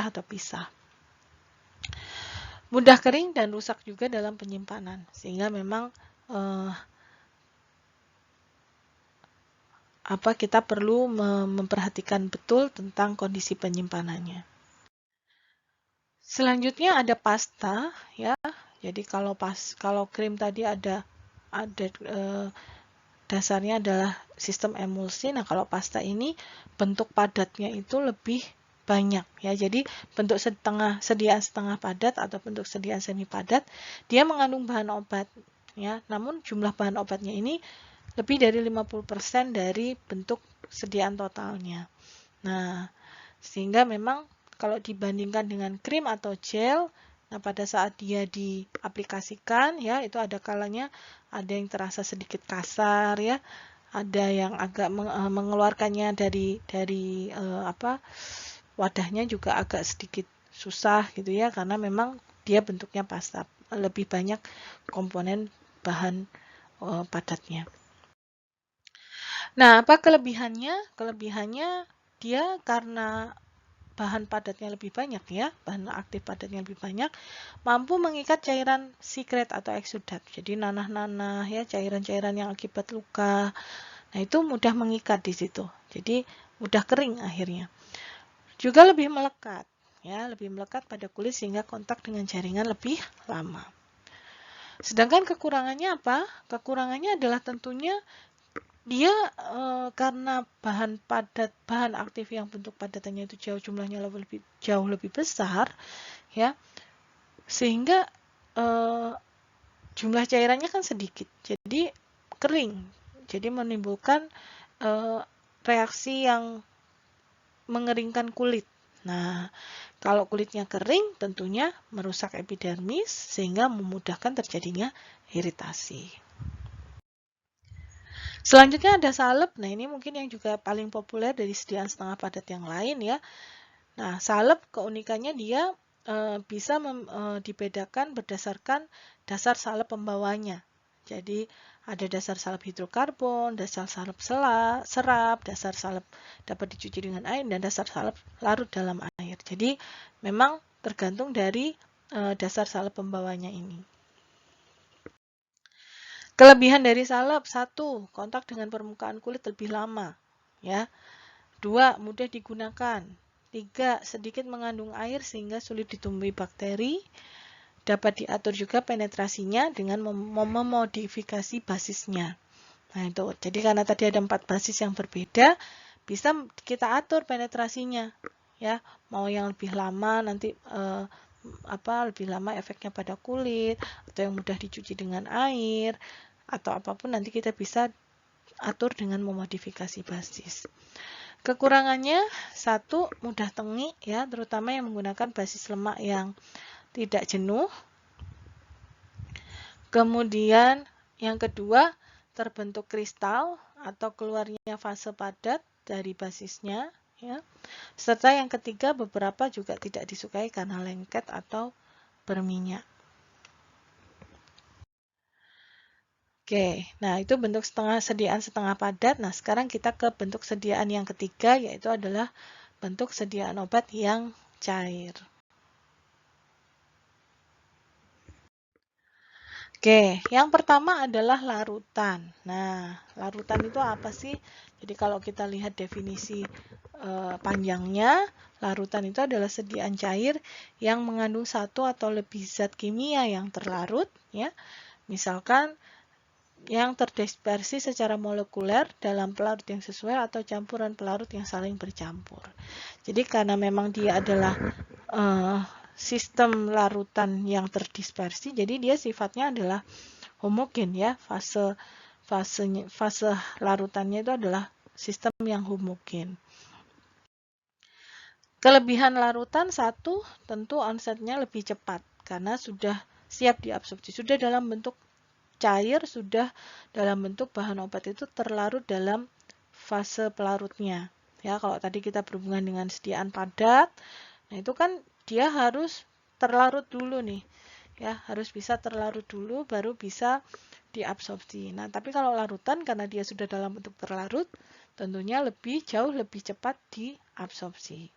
atau pisah. Mudah kering dan rusak juga dalam penyimpanan, sehingga memang kita perlu memperhatikan betul tentang kondisi penyimpanannya. Selanjutnya ada pasta ya. Jadi kalau krim tadi ada dasarnya adalah sistem emulsi. Nah, kalau pasta ini bentuk padatnya itu lebih banyak ya. Jadi bentuk sediaan setengah padat atau bentuk sediaan semi padat, dia mengandung bahan obat ya. Namun jumlah bahan obatnya ini lebih dari 50% dari bentuk sediaan totalnya. Nah, sehingga memang kalau dibandingkan dengan krim atau gel, nah pada saat dia diaplikasikan ya, itu ada kalanya ada yang terasa sedikit kasar ya, ada yang agak mengeluarkannya dari wadahnya juga agak sedikit susah gitu ya, karena memang dia bentuknya pasta, lebih banyak komponen bahan padatnya. Nah, apa kelebihannya? Kelebihannya dia karena bahan padatnya lebih banyak ya, bahan aktif padatnya lebih banyak, mampu mengikat cairan sikret atau eksudat. Jadi nanah-nanah ya, cairan-cairan yang akibat luka. Nah, itu mudah mengikat di situ. Jadi mudah kering akhirnya. Juga lebih melekat ya, lebih melekat pada kulit sehingga kontak dengan jaringan lebih lama. Sedangkan kekurangannya apa? Kekurangannya adalah tentunya dia karena bahan aktif yang bentuk padatannya itu jumlahnya jauh lebih besar ya, sehingga jumlah cairannya kan sedikit, jadi kering, jadi menimbulkan reaksi yang mengeringkan kulit. Nah, kalau kulitnya kering tentunya merusak epidermis sehingga memudahkan terjadinya iritasi. Selanjutnya ada salep. Nah, ini mungkin yang juga paling populer dari sediaan setengah padat yang lain ya. Nah, salep keunikannya dia bisa dibedakan berdasarkan dasar salep pembawanya. Jadi, ada dasar salep hidrokarbon, dasar salep serap, dasar salep dapat dicuci dengan air, dan dasar salep larut dalam air. Jadi, memang tergantung dari dasar salep pembawanya ini. Kelebihan dari salep, 1, kontak dengan permukaan kulit lebih lama. Ya. 2, mudah digunakan. 3, sedikit mengandung air sehingga sulit ditumbuhi bakteri. Dapat diatur juga penetrasinya dengan memodifikasi basisnya. Nah, itu. Jadi karena tadi ada 4 basis yang berbeda, bisa kita atur penetrasinya. Ya, mau yang lebih lama nanti lebih lama efeknya pada kulit, atau yang mudah dicuci dengan air, atau apapun nanti kita bisa atur dengan memodifikasi basis. Kekurangannya, 1, mudah tengik ya, terutama yang menggunakan basis lemak yang tidak jenuh. Kemudian yang kedua, terbentuk kristal atau keluarnya fase padat dari basisnya ya. Serta yang ketiga, beberapa juga tidak disukai karena lengket atau berminyak. Oke, nah itu bentuk sediaan setengah padat. Nah, sekarang kita ke bentuk sediaan yang ketiga, yaitu adalah bentuk sediaan obat yang cair. Oke, yang pertama adalah larutan. Nah, larutan itu apa sih? Jadi kalau kita lihat definisi panjangnya, larutan itu adalah sediaan cair yang mengandung satu atau lebih zat kimia yang terlarut, ya. Misalkan yang terdispersi secara molekuler dalam pelarut yang sesuai atau campuran pelarut yang saling bercampur. Jadi karena memang dia adalah sistem larutan yang terdispersi, jadi dia sifatnya adalah homogen ya, fase larutannya itu adalah sistem yang homogen. Kelebihan larutan satu, tentu onsetnya lebih cepat karena sudah siap diabsorpsi, sudah dalam bentuk cair, sudah dalam bentuk bahan obat itu terlarut dalam fase pelarutnya. Ya, kalau tadi kita berhubungan dengan sediaan padat, nah itu kan dia harus terlarut dulu nih. Ya, harus bisa terlarut dulu baru bisa diabsorpsi. Nah, tapi kalau larutan karena dia sudah dalam bentuk terlarut, tentunya jauh lebih cepat diabsorpsi.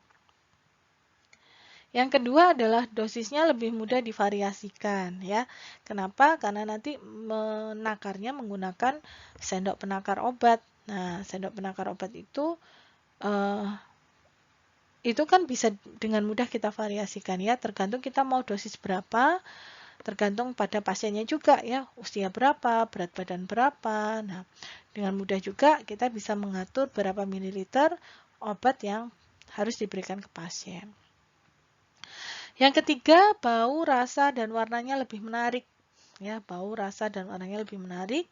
Yang kedua adalah dosisnya lebih mudah divariasikan ya. Kenapa? Karena nanti menakarnya menggunakan sendok penakar obat. Nah, sendok penakar obat itu kan bisa dengan mudah kita variasikan ya, tergantung kita mau dosis berapa, tergantung pada pasiennya juga ya, usia berapa, berat badan berapa. Nah, dengan mudah juga kita bisa mengatur berapa mililiter obat yang harus diberikan ke pasien. Yang ketiga, bau, rasa, dan warnanya lebih menarik. Ya, bau, rasa, dan warnanya lebih menarik.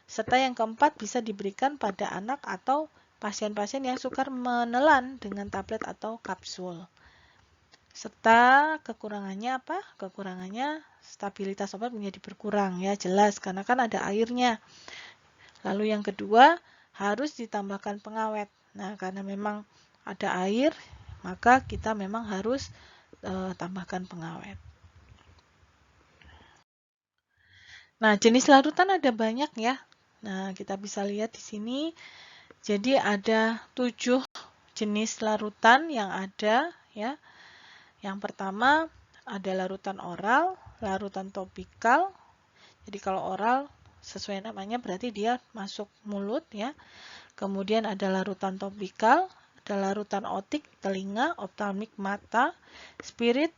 Serta yang keempat bisa diberikan pada anak atau pasien-pasien yang suka menelan dengan tablet atau kapsul. Serta kekurangannya apa? Kekurangannya stabilitas obat menjadi berkurang ya, jelas karena kan ada airnya. Lalu yang kedua, harus ditambahkan pengawet. Nah, karena memang ada air, maka kita memang harus tambahkan pengawet. Nah, jenis larutan ada banyak ya. Nah, kita bisa lihat di sini. Jadi ada 7 jenis larutan yang ada ya. Yang pertama ada larutan oral, larutan topikal. Jadi kalau oral sesuai namanya berarti dia masuk mulut ya. Kemudian ada larutan topikal, ada larutan otik telinga, optalmik mata, spirit,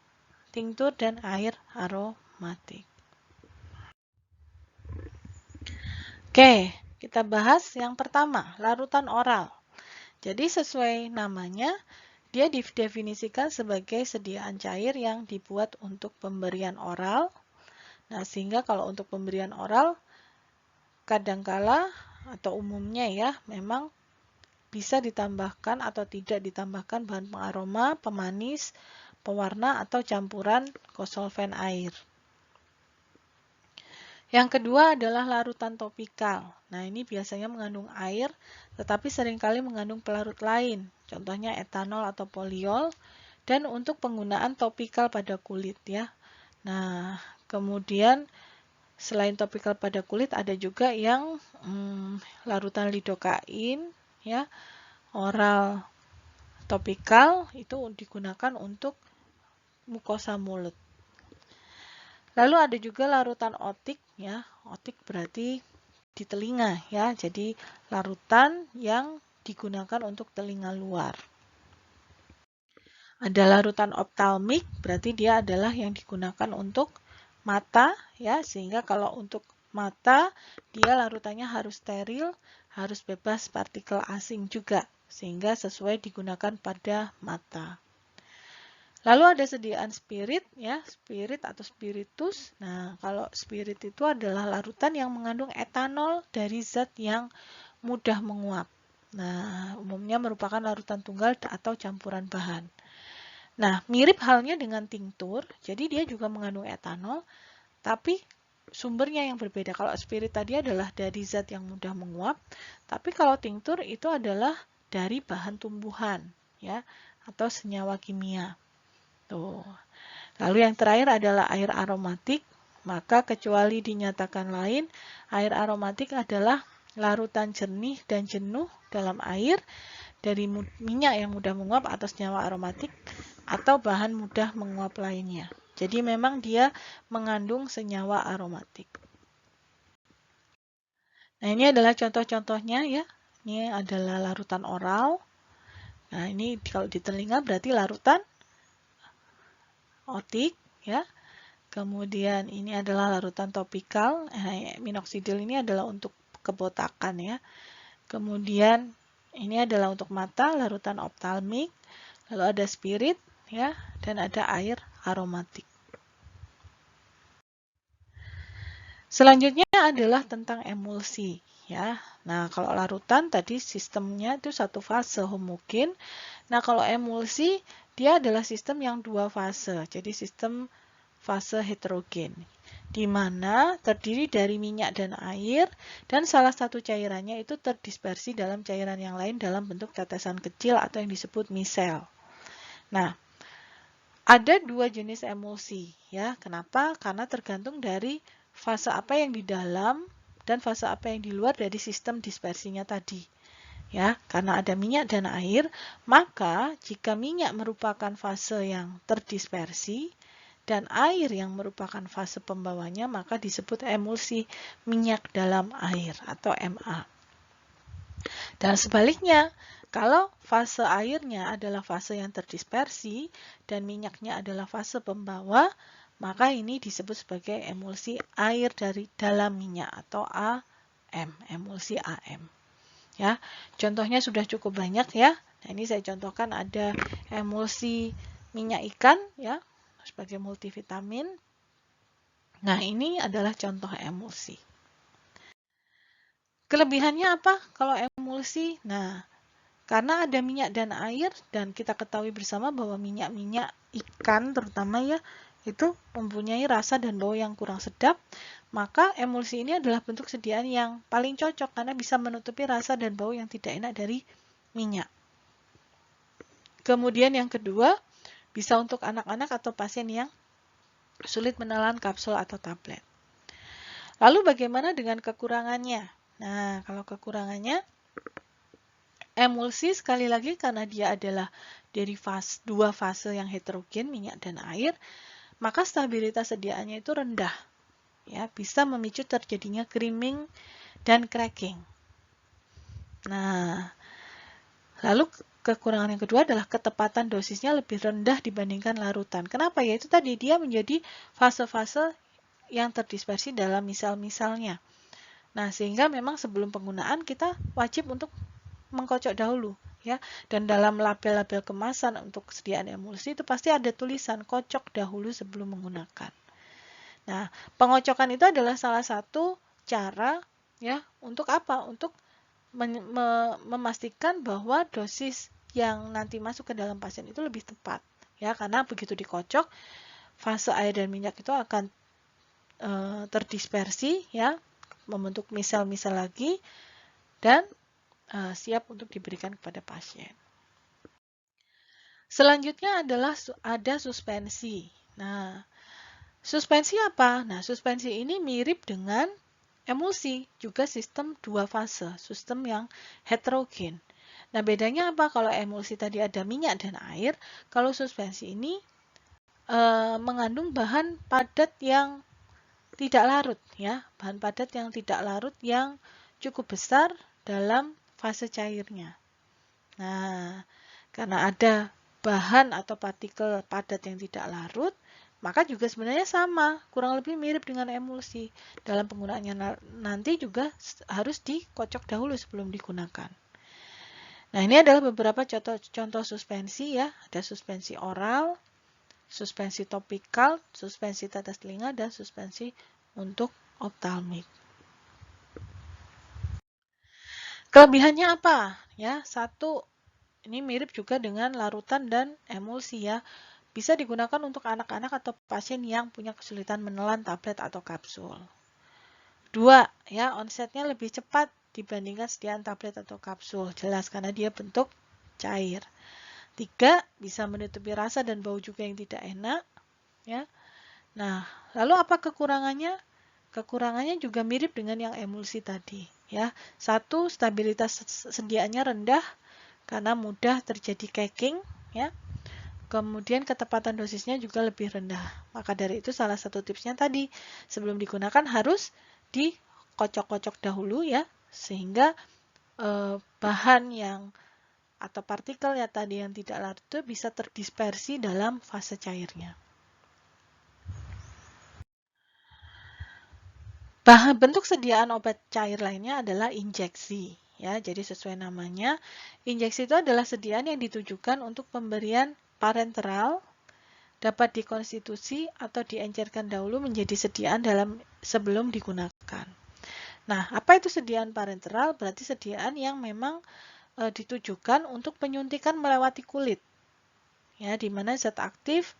tinktur, dan air aromatik. Oke, kita bahas yang pertama, larutan oral. Jadi sesuai namanya, dia didefinisikan sebagai sediaan cair yang dibuat untuk pemberian oral. Nah, sehingga kalau untuk pemberian oral, kadangkala atau umumnya ya, memang bisa ditambahkan atau tidak ditambahkan bahan pengaroma, pemanis, pewarna, atau campuran kosolven air. Yang kedua adalah larutan topikal. Nah, ini biasanya mengandung air, tetapi seringkali mengandung pelarut lain, contohnya etanol atau poliol, dan untuk penggunaan topikal pada kulit ya. Nah, kemudian selain topikal pada kulit ada juga yang larutan lidokain ya, oral topikal itu digunakan untuk mukosa mulut. Lalu ada juga larutan otik ya. Otik berarti di telinga ya. Jadi larutan yang digunakan untuk telinga luar. Ada larutan optalmik, berarti dia adalah yang digunakan untuk mata ya, sehingga kalau untuk mata dia larutannya harus steril, harus bebas partikel asing juga, sehingga sesuai digunakan pada mata. Lalu ada sediaan spirit ya, spirit atau spiritus. Nah, kalau spirit itu adalah larutan yang mengandung etanol dari zat yang mudah menguap. Nah, umumnya merupakan larutan tunggal atau campuran bahan. Nah, mirip halnya dengan tinktur, jadi dia juga mengandung etanol, tapi sumbernya yang berbeda. Kalau spirit tadi adalah dari zat yang mudah menguap, tapi kalau tinktur itu adalah dari bahan tumbuhan ya, atau senyawa kimia. Tuh. Lalu yang terakhir adalah air aromatik, maka kecuali dinyatakan lain, air aromatik adalah larutan jernih dan jenuh dalam air dari minyak yang mudah menguap atau senyawa aromatik atau bahan mudah menguap lainnya. Jadi memang dia mengandung senyawa aromatik. Nah, ini adalah contoh-contohnya ya. Ini adalah larutan oral. Nah, ini kalau di telinga berarti larutan otik ya. Kemudian ini adalah larutan topikal. Minoxidil ini adalah untuk kebotakan ya. Kemudian ini adalah untuk mata, larutan optalmik. Lalu ada spirit ya, dan ada air aromatik. Selanjutnya adalah tentang emulsi ya. Nah, kalau larutan tadi sistemnya itu satu fase homogen. Nah, kalau emulsi dia adalah sistem yang dua fase, jadi sistem fase heterogen, di mana terdiri dari minyak dan air, dan salah satu cairannya itu terdispersi dalam cairan yang lain dalam bentuk tetesan kecil atau yang disebut misel. Nah, ada dua jenis emulsi, ya. Kenapa? Karena tergantung dari fase apa yang di dalam dan fase apa yang di luar dari sistem dispersinya tadi. Ya, karena ada minyak dan air, maka jika minyak merupakan fase yang terdispersi dan air yang merupakan fase pembawanya, maka disebut emulsi minyak dalam air atau MA. Dan sebaliknya, kalau fase airnya adalah fase yang terdispersi dan minyaknya adalah fase pembawa, maka ini disebut sebagai emulsi air dari dalam minyak atau AM, emulsi AM. Ya, contohnya sudah cukup banyak ya. Nah, ini saya contohkan ada emulsi minyak ikan ya sebagai multivitamin. Nah, ini adalah contoh emulsi. Kelebihannya apa kalau emulsi? Nah, karena ada minyak dan air dan kita ketahui bersama bahwa minyak-minyak ikan terutama ya itu mempunyai rasa dan bau yang kurang sedap, maka emulsi ini adalah bentuk sediaan yang paling cocok karena bisa menutupi rasa dan bau yang tidak enak dari minyak. Kemudian yang kedua, bisa untuk anak-anak atau pasien yang sulit menelan kapsul atau tablet. Lalu bagaimana dengan kekurangannya? Nah, kalau kekurangannya, emulsi sekali lagi karena dia adalah dari dua fase yang heterogen, minyak dan air, maka stabilitas sediaannya itu rendah. Ya, bisa memicu terjadinya creaming dan cracking. Nah, lalu kekurangan yang kedua adalah ketepatan dosisnya lebih rendah dibandingkan larutan. Kenapa? Yaitu tadi dia menjadi fase-fase yang terdispersi dalam misal-misalnya. Nah, sehingga memang sebelum penggunaan kita wajib untuk mengkocok dahulu. Ya, dan dalam label-label kemasan untuk kesediaan emulsi itu pasti ada tulisan kocok dahulu sebelum menggunakan. Nah, pengocokan itu adalah salah satu cara ya untuk apa? Untuk memastikan bahwa dosis yang nanti masuk ke dalam pasien itu lebih tepat. Ya, karena begitu dikocok, fase air dan minyak itu akan terdispersi ya, membentuk misel-misel lagi dan siap untuk diberikan kepada pasien. Selanjutnya adalah ada suspensi. Nah, suspensi apa? Nah, suspensi ini mirip dengan emulsi, juga sistem dua fase, sistem yang heterogen. Nah, bedanya apa? Kalau emulsi tadi ada minyak dan air, kalau suspensi ini mengandung bahan padat yang tidak larut, ya, bahan padat yang tidak larut yang cukup besar dalam fase cairnya. Nah, karena ada bahan atau partikel padat yang tidak larut, maka juga sebenarnya sama, kurang lebih mirip dengan emulsi. Dalam penggunaannya nanti juga harus dikocok dahulu sebelum digunakan. Nah, ini adalah beberapa contoh suspensi ya. Ada suspensi oral, suspensi topikal, suspensi tetes telinga, dan suspensi untuk optalmik. Kelebihannya apa? Ya, satu, ini mirip juga dengan larutan dan emulsi ya. Bisa digunakan untuk anak-anak atau pasien yang punya kesulitan menelan tablet atau kapsul. Dua, ya, onsetnya lebih cepat dibandingkan sediaan tablet atau kapsul. Jelas karena dia bentuk cair. Tiga, bisa menutupi rasa dan bau juga yang tidak enak. Ya. Nah, lalu apa kekurangannya? Kekurangannya juga mirip dengan yang emulsi tadi. Ya. Satu, stabilitas sediaannya rendah karena mudah terjadi cracking. Ya. Kemudian ketepatan dosisnya juga lebih rendah. Maka dari itu salah satu tipsnya tadi, sebelum digunakan harus dikocok-kocok dahulu ya, sehingga bahan yang atau partikel ya tadi yang tidak larut itu bisa terdispersi dalam fase cairnya. Bentuk sediaan obat cair lainnya adalah injeksi. Ya, jadi sesuai namanya, injeksi itu adalah sediaan yang ditujukan untuk pemberian parenteral, dapat dikonstitusi atau diencerkan dahulu menjadi sediaan sebelum digunakan. Nah, apa itu sediaan parenteral? Berarti sediaan yang memang ditujukan untuk penyuntikan melewati kulit. ya, di mana zat aktif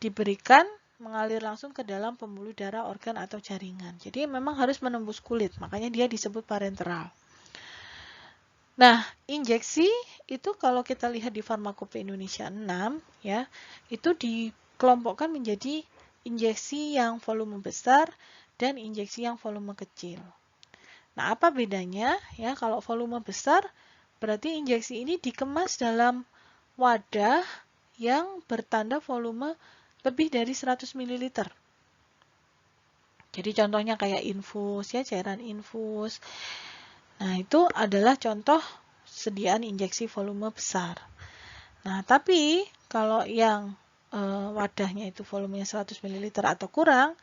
diberikan mengalir langsung ke dalam pembuluh darah, organ atau jaringan. Jadi memang harus menembus kulit, makanya dia disebut parenteral. Nah, injeksi itu kalau kita lihat di Farmakope Indonesia 6, ya, itu dikelompokkan menjadi injeksi yang volume besar dan injeksi yang volume kecil. Nah, apa bedanya? Ya, kalau volume besar berarti injeksi ini dikemas dalam wadah yang bertanda volume lebih dari 100 ml. Jadi contohnya kayak infus, ya, cairan infus. Nah, itu adalah contoh sediaan injeksi volume besar. Nah, tapi kalau yang wadahnya itu volumenya 100 ml atau kurang,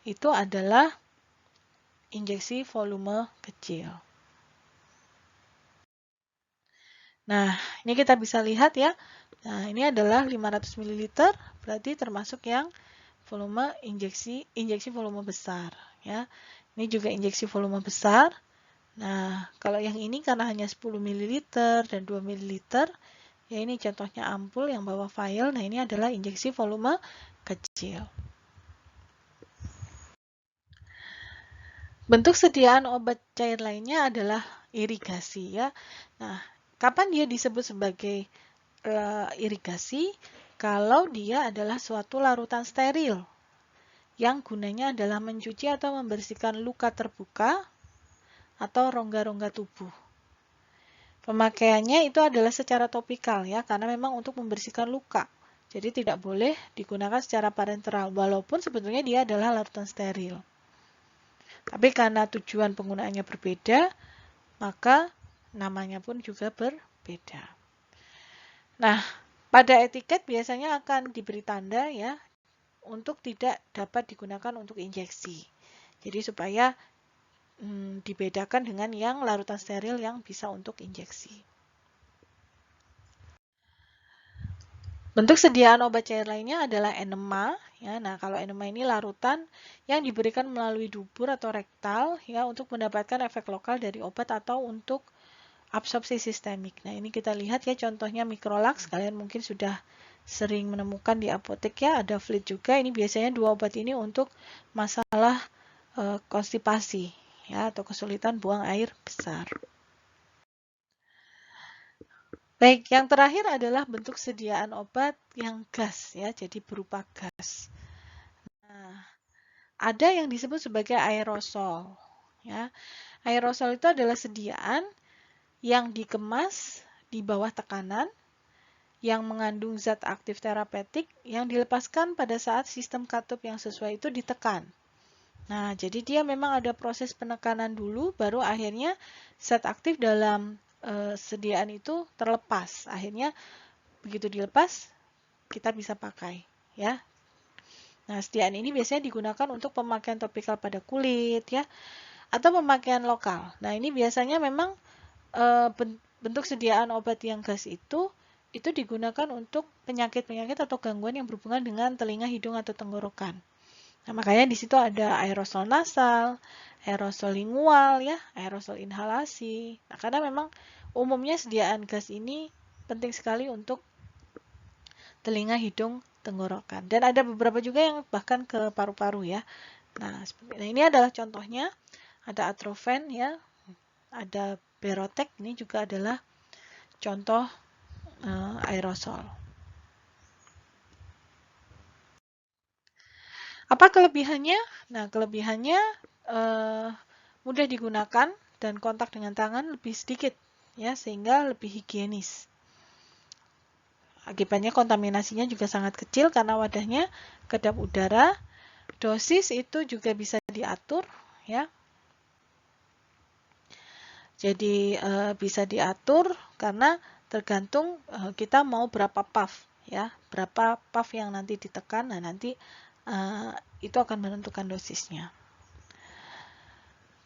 itu adalah injeksi volume kecil. Nah, ini kita bisa lihat ya. Nah, ini adalah 500 ml, berarti termasuk yang volume injeksi volume besar, ya. Ini juga injeksi volume besar. Nah, kalau yang ini karena hanya 10 ml dan 2 ml, ya ini contohnya ampul yang bawa vial. Nah, ini adalah injeksi volume kecil. Bentuk sediaan obat cair lainnya adalah irigasi, ya. Nah, kapan dia disebut sebagai irigasi? Kalau dia adalah suatu larutan steril yang gunanya adalah mencuci atau membersihkan luka terbuka atau rongga-rongga tubuh. Pemakaiannya itu adalah secara topikal, ya, karena memang untuk membersihkan luka. Jadi tidak boleh digunakan secara parenteral, walaupun sebetulnya dia adalah larutan steril. Tapi karena tujuan penggunaannya berbeda, maka namanya pun juga berbeda. Nah, pada etiket biasanya akan diberi tanda, ya, untuk tidak dapat digunakan untuk injeksi. Jadi supaya dibedakan dengan yang larutan steril yang bisa untuk injeksi. Bentuk sediaan obat cair lainnya adalah enema, ya. Nah, kalau enema ini larutan yang diberikan melalui dubur atau rektal, ya, untuk mendapatkan efek lokal dari obat atau untuk absorpsi sistemik. Nah, ini kita lihat ya contohnya Microlax, kalian mungkin sudah sering menemukan di apotek, ya, ada Fleet juga. Ini biasanya dua obat ini untuk masalah konstipasi, ya, atau kesulitan buang air besar. Baik, yang terakhir adalah bentuk sediaan obat yang gas, ya, jadi berupa gas. Nah, ada yang disebut sebagai aerosol, ya. Aerosol itu adalah sediaan yang dikemas di bawah tekanan yang mengandung zat aktif terapeutik yang dilepaskan pada saat sistem katup yang sesuai itu ditekan. Nah, jadi dia memang ada proses penekanan dulu, baru akhirnya zat aktif dalam sediaan itu terlepas. Akhirnya begitu dilepas, kita bisa pakai, ya. Nah, sediaan ini biasanya digunakan untuk pemakaian topikal pada kulit, ya, atau pemakaian lokal. Nah, ini biasanya memang bentuk sediaan obat yang gas itu digunakan untuk penyakit-penyakit atau gangguan yang berhubungan dengan telinga, hidung, atau tenggorokan. Nah, makanya di situ ada aerosol nasal, aerosol lingual, ya, aerosol inhalasi. Nah, karena memang umumnya sediaan gas ini penting sekali untuk telinga, hidung, tenggorokan. Dan ada beberapa juga yang bahkan ke paru-paru, ya. Nah, ini adalah contohnya. Ada Atrofen, ya, ada Berotek. Ini juga adalah contoh aerosol. Apa kelebihannya? Nah, kelebihannya mudah digunakan dan kontak dengan tangan lebih sedikit, ya, sehingga lebih higienis. Akibatnya kontaminasinya juga sangat kecil karena wadahnya kedap udara. Dosis itu juga bisa diatur, ya. Jadi bisa diatur karena tergantung kita mau berapa puff, ya, berapa puff yang nanti ditekan. Nah, nanti itu akan menentukan dosisnya.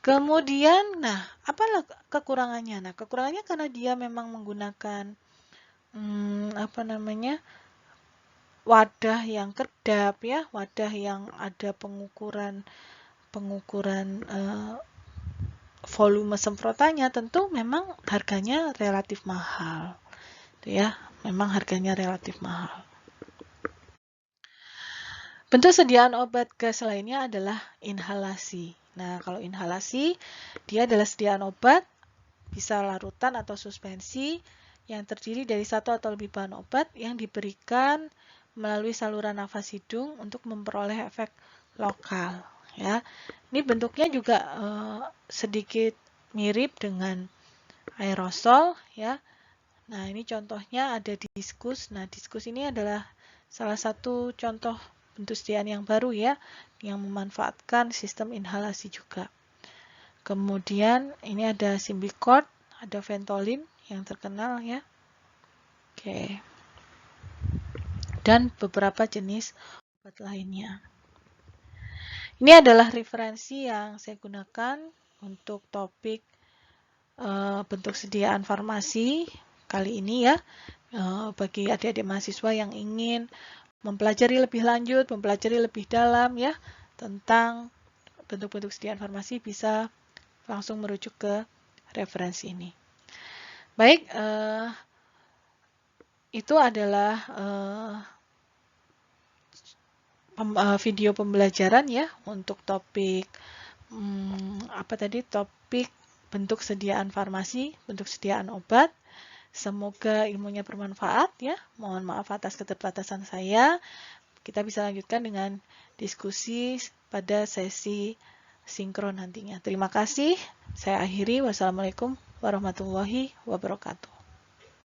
Kemudian, nah, apa kekurangannya? Nah, kekurangannya karena dia memang menggunakan wadah yang kedap, ya, wadah yang ada pengukuran volume semprotannya, tentu memang harganya relatif mahal, ya. memang harganya relatif mahal. Bentuk sediaan obat gas lainnya adalah inhalasi. Nah, kalau inhalasi, dia adalah sediaan obat, bisa larutan atau suspensi, yang terdiri dari satu atau lebih bahan obat yang diberikan melalui saluran nafas hidung untuk memperoleh efek lokal. Ya, ini bentuknya juga sedikit mirip dengan aerosol. Ya, nah ini contohnya ada diskus. Nah, diskus ini adalah salah satu contoh bentuk sediaan yang baru ya, yang memanfaatkan sistem inhalasi juga. Kemudian ini ada Symbicort, ada Ventolin yang terkenal ya. Oke. Dan beberapa jenis obat lainnya. Ini adalah referensi yang saya gunakan untuk topik bentuk sediaan farmasi kali ini ya. Bagi adik-adik mahasiswa yang ingin mempelajari lebih lanjut, mempelajari lebih dalam ya tentang bentuk-bentuk sediaan farmasi, bisa langsung merujuk ke referensi ini. Baik, itu adalah video pembelajaran ya untuk topik topik bentuk sediaan farmasi, bentuk sediaan obat. Semoga ilmunya bermanfaat ya. Mohon maaf atas keterbatasan saya. Kita bisa lanjutkan dengan diskusi pada sesi sinkron nantinya. Terima kasih. Saya akhiri. Wassalamualaikum warahmatullahi wabarakatuh.